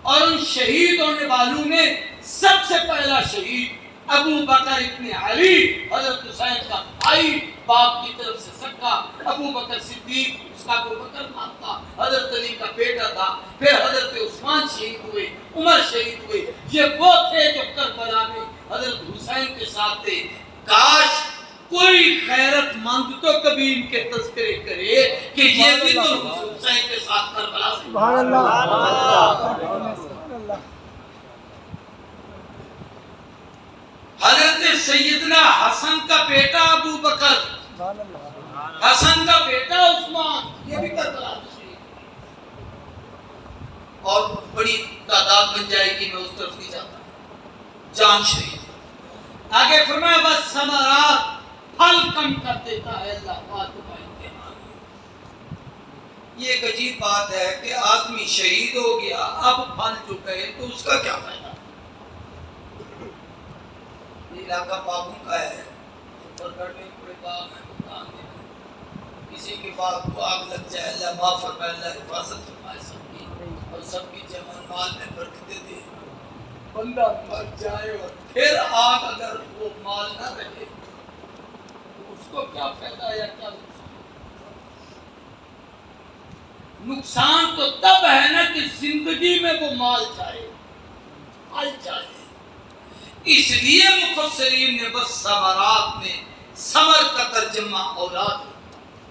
Speaker 2: اور ان شہید ہونے والوں میں سب سے پہلا شہید ابو بکر ابن علی، حضرت حسین کا بھائی، باپ کی طرف سے سکا۔ ابو بکر صدیق اس کا ابو بکر نام تھا، حضرت علی کا بیٹا تھا۔ پھر حضرت عثمان شہید ہوئے، عمر شہید ہوئے۔ یہ وہ تھے جو کربلا میں حضرت حسین کے ساتھ تھے۔ کاش کوئی غیرت مند تو کبھی ان کے تذکرے کرے کہ یہ بھی تو حسین کے ساتھ کربلا سے۔
Speaker 3: سبحان اللہ۔
Speaker 2: حضرت سیدنا حسن کا بیٹا ابو بکر، حسن کا بیٹا عثمان، یہ بھی کربلا میں شہید ہوئے۔ اور بڑی تعداد بن جائے گی، میں اس طرف نہیں جاتا، جان شہید۔ آگے فرمایا بس ثمرات، پھل کم کر دیتا ہے اللہ پاک کا امتحان۔ یہ ایک عجیب بات ہے کہ آدمی شہید ہو گیا، اب پھل جو گئے تو اس کا کیا فائدہ؟ یہ علاقہ باغوں کا ہے، اوپر گڑھ میں بڑے باغ ہیں، مکان ہیں، کسی کے باغ کو آگ لگ جائے اللہ معاف فرمائے، اللہ حفاظت فرمائے سب کی، اور سب کی جمع مال میں برکتیں دے۔ بندہ مر جائے اور پھر آگ اگر وہ مال نہ رہے تو اس کو کیا فائدہ یا کیا نقصان؟ تو تب ہے نا کہ زندگی میں وہ مال چاہے، مال چاہے۔ اس لیے مفسرین نے بس ثمرات میں ثمر کا ترجمہ اولاد۔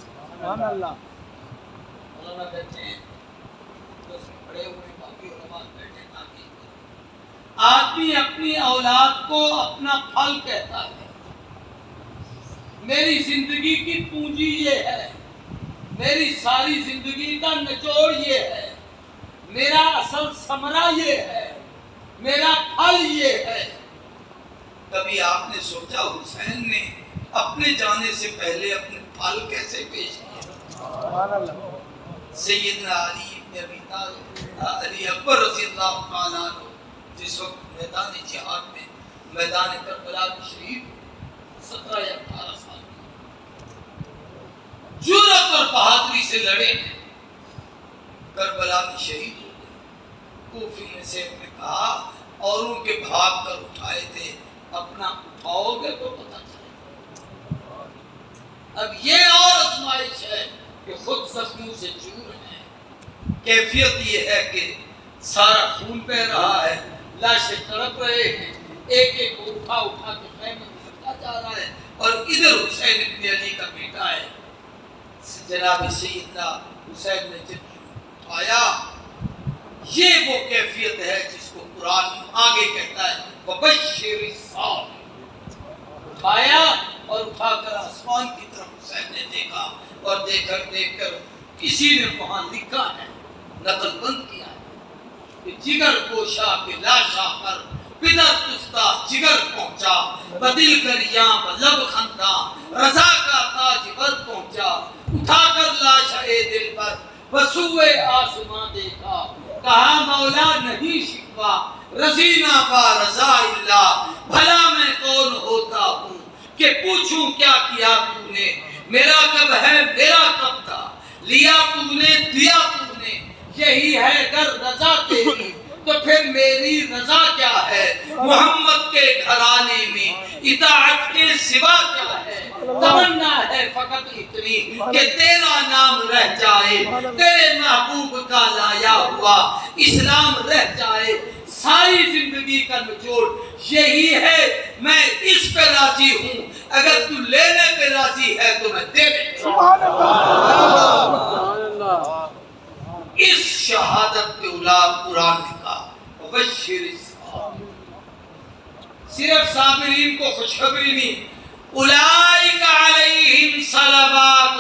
Speaker 3: سبحان اللہ۔
Speaker 2: مولانا بیٹھے ہیں، پڑے ہوئے باقی علماء بیٹھے ہیں۔ آدمی اپنی اولاد کو اپنا پھل کہتا ہے۔ میری زندگی کی پونجی یہ ہے، میری ساری زندگی کا نچوڑ یہ ہے، میرا اصل ثمرہ یہ ہے، میرا پھل یہ ہے۔ کبھی آپ نے سوچا حسین نے اپنے جانے سے پہلے اپنے پھل کیسے پیش کیا؟ سیدنا علی ابن ابی طالب، علی اکبر رضی اللہ تعالیٰ عنہ، جس وقت میدان جہاد میں میدان کربلا میں شہید 17 یا 18 سال جرأت اور بہادری سے لڑے ہیں، کربلا میں شہید ہو گئے۔ کوفی میں سے نے کہا اوروں کے بھاگ کر اٹھائے تھے، اپنا اٹھاؤ گے تو پتہ چلے گا۔ اب یہ اور آزمائش ہے کہ خود زخموں سے چور ہیں۔ کیفیت یہ ہے کہ سارا خون بہ رہا ہے، لاشیں تڑپ رہے ہیں، ایک ایک کو اٹھا اٹھا کے خیمے میں رکھا جا رہا ہے، اور ادھر حسین ابن علی کا بیٹا ہے۔ جناب سیدنا حسین نے جب اٹھایا، یہ وہ کیفیت ہے جس کو قرآن آگے کہتا ہے وَبَشِّرِ الصَّابِرِينَ، اٹھایا اور اٹھا کر آسمان کی طرف حسین نے دیکھا اور دیکھ کر کسی نے وہاں لکھا ہے، نقل بند کیا ہے کہ جگر گوشا کے لاشا پر پدر تفتہ جگر پہنچا، بدل کر یاں لب خندہ رضا کا تاج ور پہنچا، اٹھا کر لاشا دل پر وسوئے آسمان دیکھا، کہا مولا نہیں شکوا رضینا با رضا اللہ، بھلا میں کون ہوتا ہوں کہ پوچھوں کیا کیا تو نے، میرا کب ہے میرا کب تھا، لیا تو نے دیا تو نے، یہی ہے اگر رضا تیری تو پھر میری رضا کیا ہے، محمد کے گھرانے میں اطاعت کے سوا کیا ہے، تمنا ہے فقط اتنی کہ تیرا نام رہ جائے، تیرے محبوب کا لایا ہوا اسلام رہ جائے، ساری زندگی کا نچوڑ یہی ہے، میں اس پہ راضی ہوں، اگر تو لینے پہ راضی ہے تو میں دینے پہ راضی ہوں۔ اس شہادت کے اولا قرآن نے کہا وبشر الصابرین، صرف صابرین کو خوشخبری نہیں، اولئک علیہم صلوات،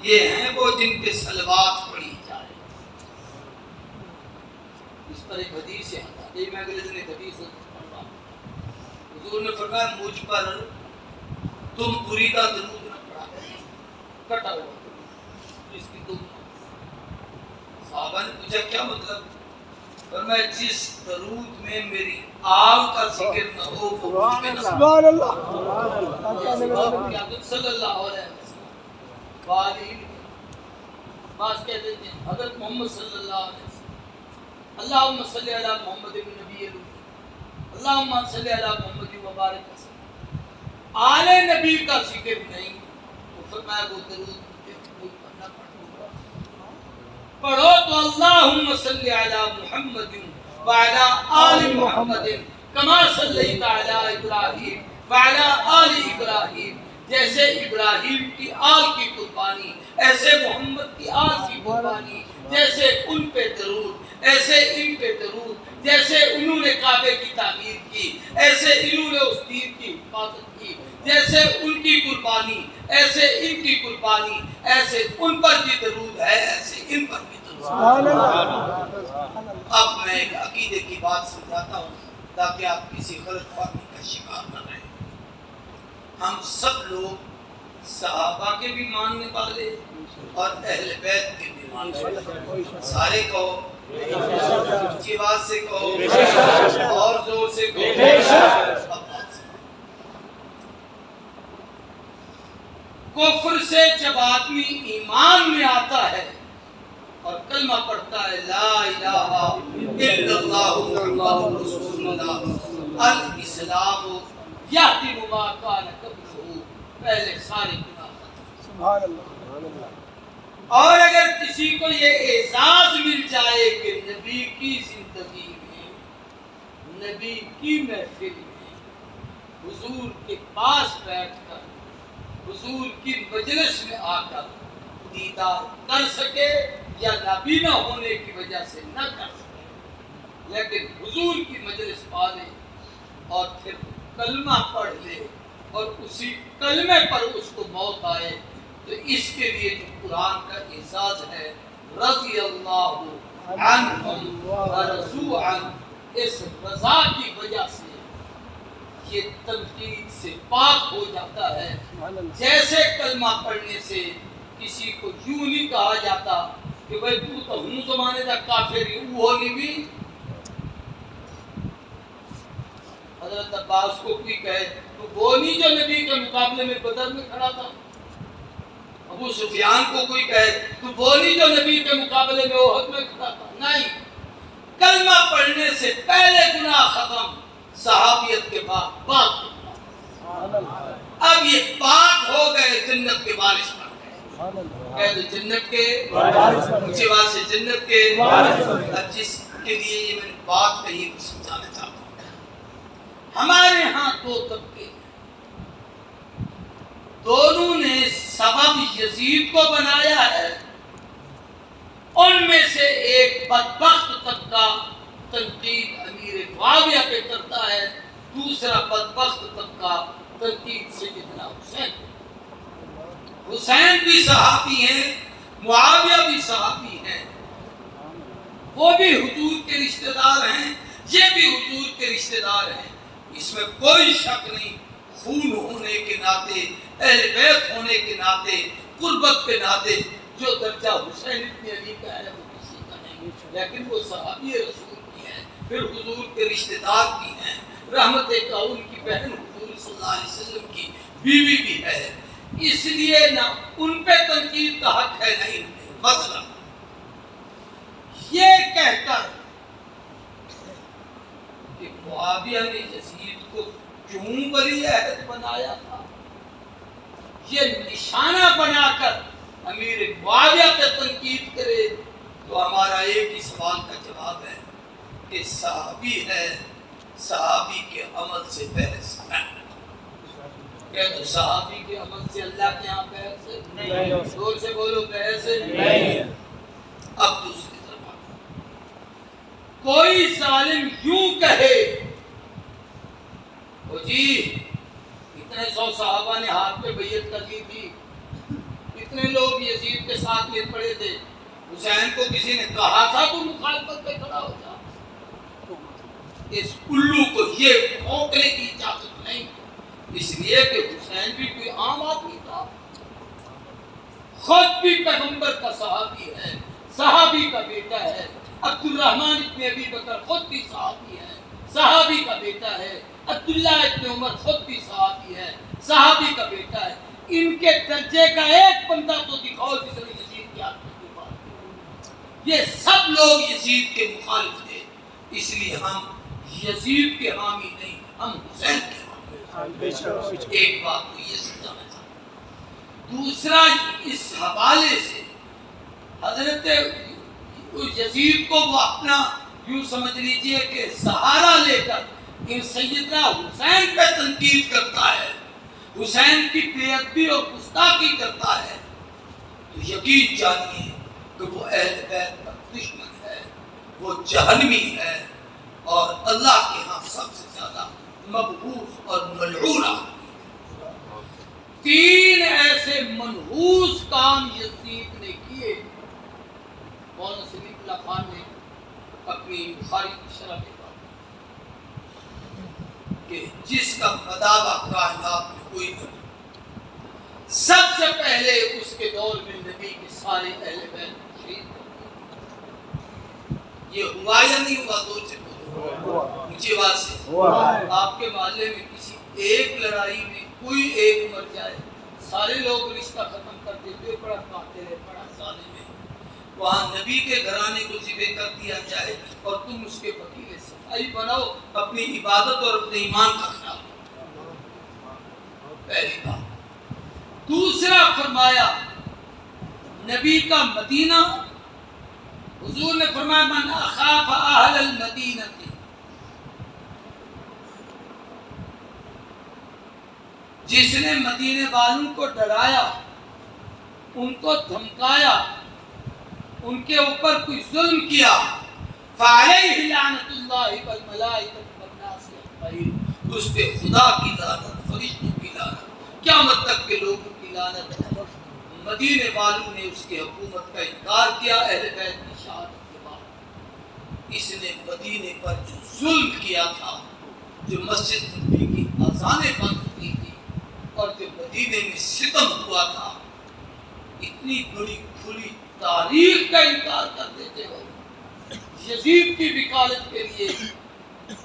Speaker 2: یہ ہیں وہ جن کے صلوات پڑھی جائے۔ اس پر ایک حدیث ہے، میں اگلے دن ایک حدیث پڑھ رہا ہوں، حضور نے فرمایا مجھ پر تم پوری کا درود نہ پڑھا کٹا ہوا اس کی تم، صحابہ نے پوچھا کیا مطلب، فرمایا جس درود میں میری آل کا ذکر نہ ہو وہ مجھ میں نہ ہو۔ سبحان اللہ صلی اللہ علیہ وسلم بعض کہتے ہیں حضرت محمد صلی اللہ علیہ وسلم، اللہم صلی علی محمد نبی اللہم صلی علی محمد وبارک وسلم، آل نبی کا ذکر نہیں، تو فرمایا وہ درود پڑھنا پڑھو تو اللہم صلی علی محمد وعلی آل محمد کما صلیت علی ابراہیم وعلی آل ابراہیم، جیسے ابراہیم کی آل کی قربانی ایسے محمد کی آل کی قربانی، جیسے ان پہ درود ایسے ان پہ درود، جیسے انہوں نے کعبے کی تعمیر کی ایسے انہوں نے اس دین کی حفاظت کی، جیسے ان کی قربانی ایسے ان کی قربانی، ایسے ان پر بھی درود ہے ایسے ان پر بھی درود ہے۔ اب میں ایک عقیدے کی بات سمجھاتا ہوں تاکہ آپ کسی غلط فہمی کا شکار نہ رہیں۔ ہم سب لوگ صحابہ کے بھی ماننے والے اور اہل بیت کے بھی ماننے والے، سارے کہو، اونچی آواز سے کہو، اور زور سے کہو۔ کفر سے جب آدمی ایمان میں آتا ہے اور کلمہ پڑھتا ہے لا الہ الا اللہ محمد رسول اللہ، الاسلام یہدم ما کان قبلہ، پہلے سارے گناہ سبحان اللہ۔ اور اگر کسی کو یہ اعزاز مل جائے کہ نبی کی زندگی میں، نبی کی محفل میں، حضور کے پاس بیٹھ کر، حضور کی مجلس میں آ کر دیدار کر سکے یا نابینا ہونے کی وجہ سے نہ کر سکے، لیکن حضور کی مجلس پا لے اور پھر کلمہ پڑھ لے اور اسی کلمے پر اس کو موت آئے، تو اس کے لیے جو قرآن کا اعزاز ہے رضی اللہ عنہم ورضوا عنہ، اس رضا کی وجہ سے یہ تنقید سے پاک ہو جاتا ہے۔ جیسے کلمہ پڑھنے سے کسی کو یوں نہیں کہا جاتا کہ بھئی تو ہوں زمانے کا کافر ہی وہ نہیں بھی۔ حضرت عباس کو کوئی کہے تو وہ نہیں جو نبی کے مقابلے میں بدر میں کھڑا تھا، ابو سفیان کو کوئی کہے تو وہ نہیں جو نبی کے مقابلے میں احد میں کھڑا تھا، نہیں، کلمہ پڑھنے سے پہلے گناہ ختم، صحابیت کے بعد پاک، اب یہ پاک ہو گئے، جنت کے وارث بن گئے، کہہ دو جنت کے اونچی آواز سے جنت کے وارث۔ اب جس کے لیے یہ میں نے بات کہی کو سمجھانا چاہتا ہوں، ہمارے ہاں دو طبقے، دونوں نے سبب یزید کو بنایا ہے، ان میں سے ایک بدبخت طبقہ تنقید امیر معاویہ پہ کرتا ہے، دوسرا بدبخت طبقہ تنقید سیدنا حسین. حسین بھی صحابی ہیں، معاویہ بھی صحابی ہیں، وہ بھی حضور کے رشتہ دار ہیں، یہ بھی حضور کے رشتہ دار ہیں. اس میں کوئی شک نہیں. خون ہونے کے ناطے، اہل بیت ہونے کے ناطے، قربت کے ناطے جو درجہ حسین ابن علی کا ہے وہ کسی کا نہیں، لیکن وہ صحابی رسول بھی ہیں، پھر حضور کے رشتہ دار بھی ہیں، رحمت کون کی بہن حضور صلی اللہ علیہ وسلم کی بیوی بھی ہے. اس لیے نہ ان پہ تنقید کا حق ہے نہیں. مثلا یہ کہہ کر کہ معاویہ نے یزید کو کیوں ولی عہد بنایا تھا، یہ نشانہ بنا کر امیر معاویہ پہ تنقید کرے، تو ہمارا ایک ہی سوال کا جواب ہے کہ صحابی ہے، صحابی کے عمل سے بحث ہے. کہ تو صحابی کے عمل سے اللہ کے یہاں بحث ہے نہیں. زور سے بولو بحث ہے نہیں. اب دوسری طرف کوئی ظالم یوں کہے او جی اتنے 100 صحابہ نے ہاتھ پہ بیعت کر لی تھی، اتنے لوگ یزید کے ساتھ مل پڑے تھے، حسین کو کسی نے کہا تھا تو مخالفت پہ کھڑا ہو جا. اس الو کو یہ بھونکنے کی اجازت نہیں، اس لیے کہ حسین بھی کوئی عام آدمی تھا، خود بھی پیغمبر کا صحابی ہے، صحابی کا بیٹا ہے. عبد الرحمن ابن ابی بکر خود بھی صحابی ہے، صحابی کا بیٹا ہے. عبداللہ ابن عمر خود بھی صحابی ہے، صحابی کا بیٹا ہے. ان کے درجے کا ایک بندہ تو دکھاؤ جس نے یزید کی آدمی کی بات کی. یہ سب لوگ یزید کے مخالف تھے، اس لیے ہم یزید کے حامی نہیں، ہم حسین کے حامی. ایک بات تو یہ سمجھانا چاہتا. دوسرا اس حوالے سے حضرت یزید کو وہ اپنا یوں سمجھ لیجئے کہ سہارا لے کر ان سیدنا حسین پہ تنقید کرتا ہے، حسین کی بے ادبی اور گستاخی کرتا ہے، تو یقین جانیے کہ وہ اہل بیت کا دشمن ہے، وہ جہنمی ہے، اور اللہ کے ہاں سب سے زیادہ مبغوض اور ملعون آدمی. 3 ایسے منحوس کام یزید نے کیے. مولانا سلیم اللہ خان نے اپنی بخاری کی شرح میں کہا کہ جس کا مداوع کائنات میں کوئی نہیں. سب سے پہلے اس کے دور میں نبی کے سارے اہل بیت شہید ہوئے. یہ ہوا یا نہیں ہوا؟ دور سے بولو، اونچی آواز سے. آپ کے محلے میں کسی ایک لڑائی میں کوئی ایک مر جائے، سارے لوگ رشتہ ختم کر دیتے، بڑا قاتل ہے، بڑا ظالم ہے. وہاں نبی کے گھرانے کو ذبح کر دیا جائے اور تم اس کے وکیل صفائی بناؤ، اپنی عبادت اور اپنے ایمان کا خیال. پہلی بات. دوسرا فرمایا نبی کا مدینہ، حضور نے فرمایا من اخاف اہل المدینہ، جس نے مدینے والوں کو ڈرایا، ان کو دھمکایا، ان کے اوپر کوئی ظلم کیا، فعلیہ لعنت اللہ والملائکۃ والناس اجمعین، اس پہ خدا کی لعنت، فرشتوں کی لعنت، قیامت تک کے لوگوں کی لعنت ہے. مدینے والوں نے اس کی حکومت کا انکار کیا اہل بیت کی شہادت کے بعد. اس نے مدینے پر جو ظلم کیا تھا، جو مسجد نبی کی اذانیں بند ہوئی تھی اور جو مدینے میں ستم ہوا تھا، اتنی بڑی کھلی تاریخ کا انکار کر دیتے ہو یزید کی وکالت کے لیے.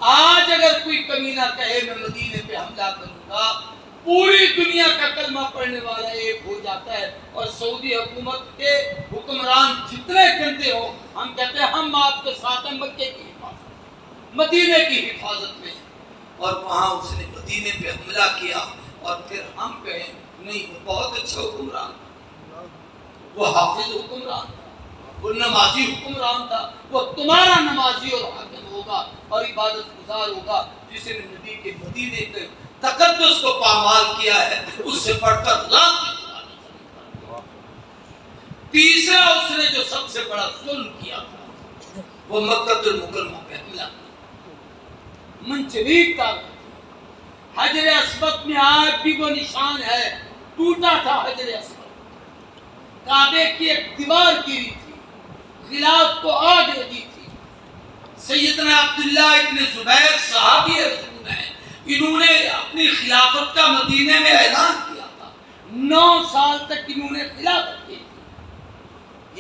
Speaker 2: آج اگر کوئی کمینہ کہے میں مدینے پہ حملہ کروں گا، پوری دنیا کا کلمہ پڑھنے والا ایک ہو جاتا ہے، اور سعودی حکومت کے حکمران جتنے گندے ہو، ہم کہتے ہیں ہم آپ کے ساتھ ہیں مکے کی حفاظت، مدینے کی حفاظت میں. اور وہاں اس نے مدینے پہ حملہ کیا، اور پھر ہم کہیں نہیں وہ بہت اچھا حکمران تھا، وہ حافظ حکمران تھا، وہ نمازی حکمران تھا. وہ تمہارا نمازی اور حاکم ہوگا اور عبادت گزار ہوگا جس نے نبی کے مدینے کے تقدس کو پامال کیا ہے، اس سے بڑھ کر لاکھ. تیسرا اس نے جو سب سے بڑا ظلم کیا تھا وہ مکہ المکرمہ پہ حملہ، منچریک کا
Speaker 4: حجر اسود میں آج بھی وہ نشان ہے، ٹوٹا تھا حجر اسود، کعبے کی ایک دیوار گری تھی، غلاف کو آگ لگی تھی۔ سیدنا عبداللہ ابن زبیر صحابی رسول ہیں، انہوں نے اپنی خلافت کا مدینے میں اعلان کیا تھا، 9 سال تک انہوں نے خلافت کی تھی۔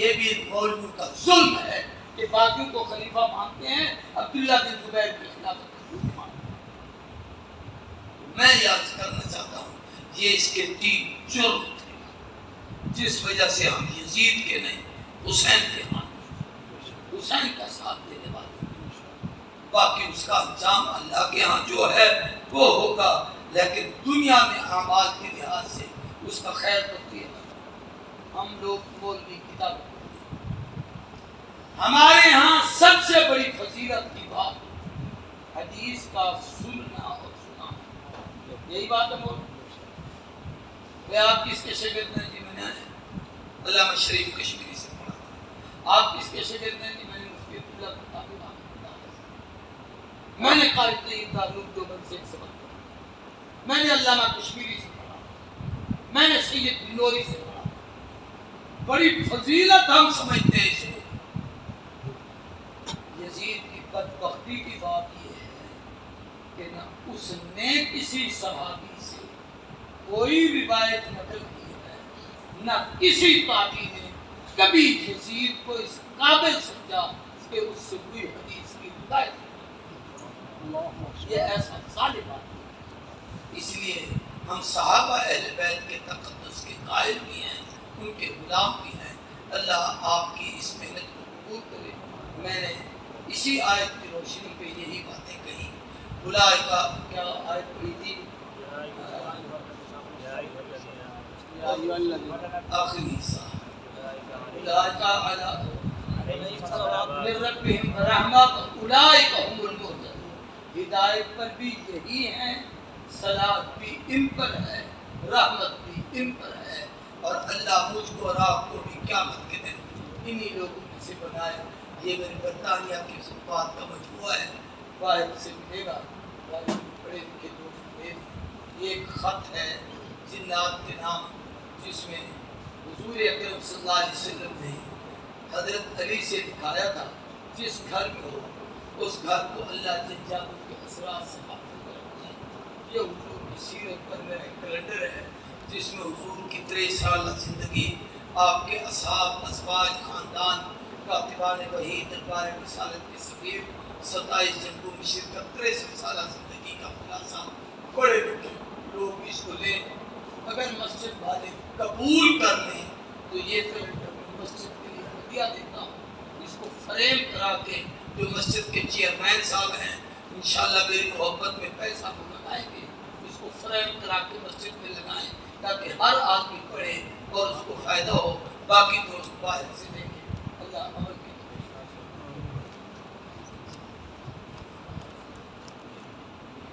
Speaker 4: یہ بھی مولویوں کا ظلم ہے کہ باقیوں کو خلیفہ مانتے ہیں، عبداللہ بن زبیر کی خلافت کو ظلم مانتے ہیں۔ میں یاد کرنا چاہتا ہوں یہ اس کے 3 جرم تھے جس وجہ سے ہم یزید کے نہیں حسین کے مانتے، حسین کا ساتھ دینے والے۔ باقی اس کا انجام اللہ کے ہاں جو ہے وہ ہوگا، لیکن دنیا میں اعمال کے لحاظ سے اس کا خیر کرتی ہے۔ ہم لوگ مولوی کتاب ہمارے ہاں سب سے بڑی فضیلت کی بات حدیث کا سننا اور سنانا، یہی بات ہے مولوی۔ آپ کس کے شاگرد ہیں؟ جی میں نے علامہ شریف کشمیری سے پڑھا تھا۔ آپ کس کے شاگرد ہیں؟ جی میں نے مفتی عبداللہ بن میں نے قاری طیب دارالعلوم دیوبند سے سبق پڑھا، میں نے علامہ کشمیری سے پڑھا، میں نے سید نوری سے پڑھا۔ بڑی فضیلت ہم سمجھتے ہیں اسے۔ یزید کی بدبختی کی بات یہ ہے کہ نہ اس نے کسی صحابی سے کوئی روایت نقل کی ہے، نہ کسی تابعی نے کبھی یزید کو اس قابل سمجھا کہ اس سے کوئی حدیث کی روایت۔ یہ ایسا ظالم آدمی ہے۔ اس لیے ہم صحابہ اہل بیت کے تقدس کے قائل بھی ہیں، ان کے غلام بھی ہیں۔ اللہ آپ کی اس محنت کو قبول کرے۔ میں نے اسی آیت کی روشنی پہ یہی باتیں کہی۔ اولئک کا کیا آیت پڑھی تھی؟ آخری حصہ اولئک علی ربہم رحمۃ اولئک ہم المہتدون۔ ہدایت پر بھی یہی ہیں، صلاح بھی ان پر ہے، رحمت بھی ان پر ہے، اور اللہ مجھ کو اور آپ کو بھی قیامت کے دن انہی لوگوں میں سے بنائے۔ یہ میری برطانیہ کی خطبات کا مجموعہ ہے، واحد سے ملے گا، پڑھے لکھے دوست ملے۔ یہ ایک خط ہے جنات کے نام، جس میں حضور اکرم صلی اللہ علیہ وسلم نے حضرت علی سے دکھایا تھا، جس گھر میں ہو اس گھر کو اللہ جل جلالہ کے اثرات سے محفوظ رکھے۔ یہ حضور کی سیرت پر میرا ایک کیلنڈر ہے، جس میں حضور کی 23 سالہ زندگی، آپ کے اصحاب، ازواج، خاندان، کاتبان وحی، دربار رسالت کے سفیر، 27 جنگوں میں شرکت، 63 سالہ زندگی کا خلاصہ۔ بڑے لکھے لوگ اس کو لیں، اگر مسجد والے قبول کر لیں تو یہ کیلنڈر میں مسجد کے لیے ہدیہ دیتا ہوں۔ اس کو فریم کرا کے جو مسجد کے چیئرمین صاحب ہیں انشاءاللہ میری محبت میں پیسہ کو لگائیں گے، اس کو فریم کرا کے مسجد میں لگائیں تاکہ ہر آدمی پڑھے اور اس کو فائدہ ہو۔ باقی دوست باہر سے دیں گے۔ اللہ عمل کی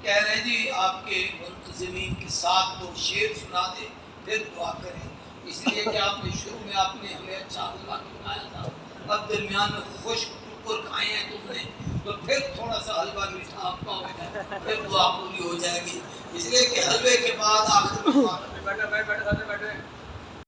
Speaker 4: کہہ رہے جی آپ کے منتظمین کے ساتھ 2 شعر سنا دیں پھر دعا کریں، اس لیے کہ آپ نے شروع میں آپ نے ہمیں اچھا حلوہ کھلایا تھا، اب درمیان میں خشک ٹکر کھائے ہیں تم نے، تو پھر تھوڑا سا حلوہ میٹھا آپ کا ہوگا، پھر دعا پوری ہو جائے گی۔ اس لیے کہ حلوے کے بعد آخر میں بیٹھے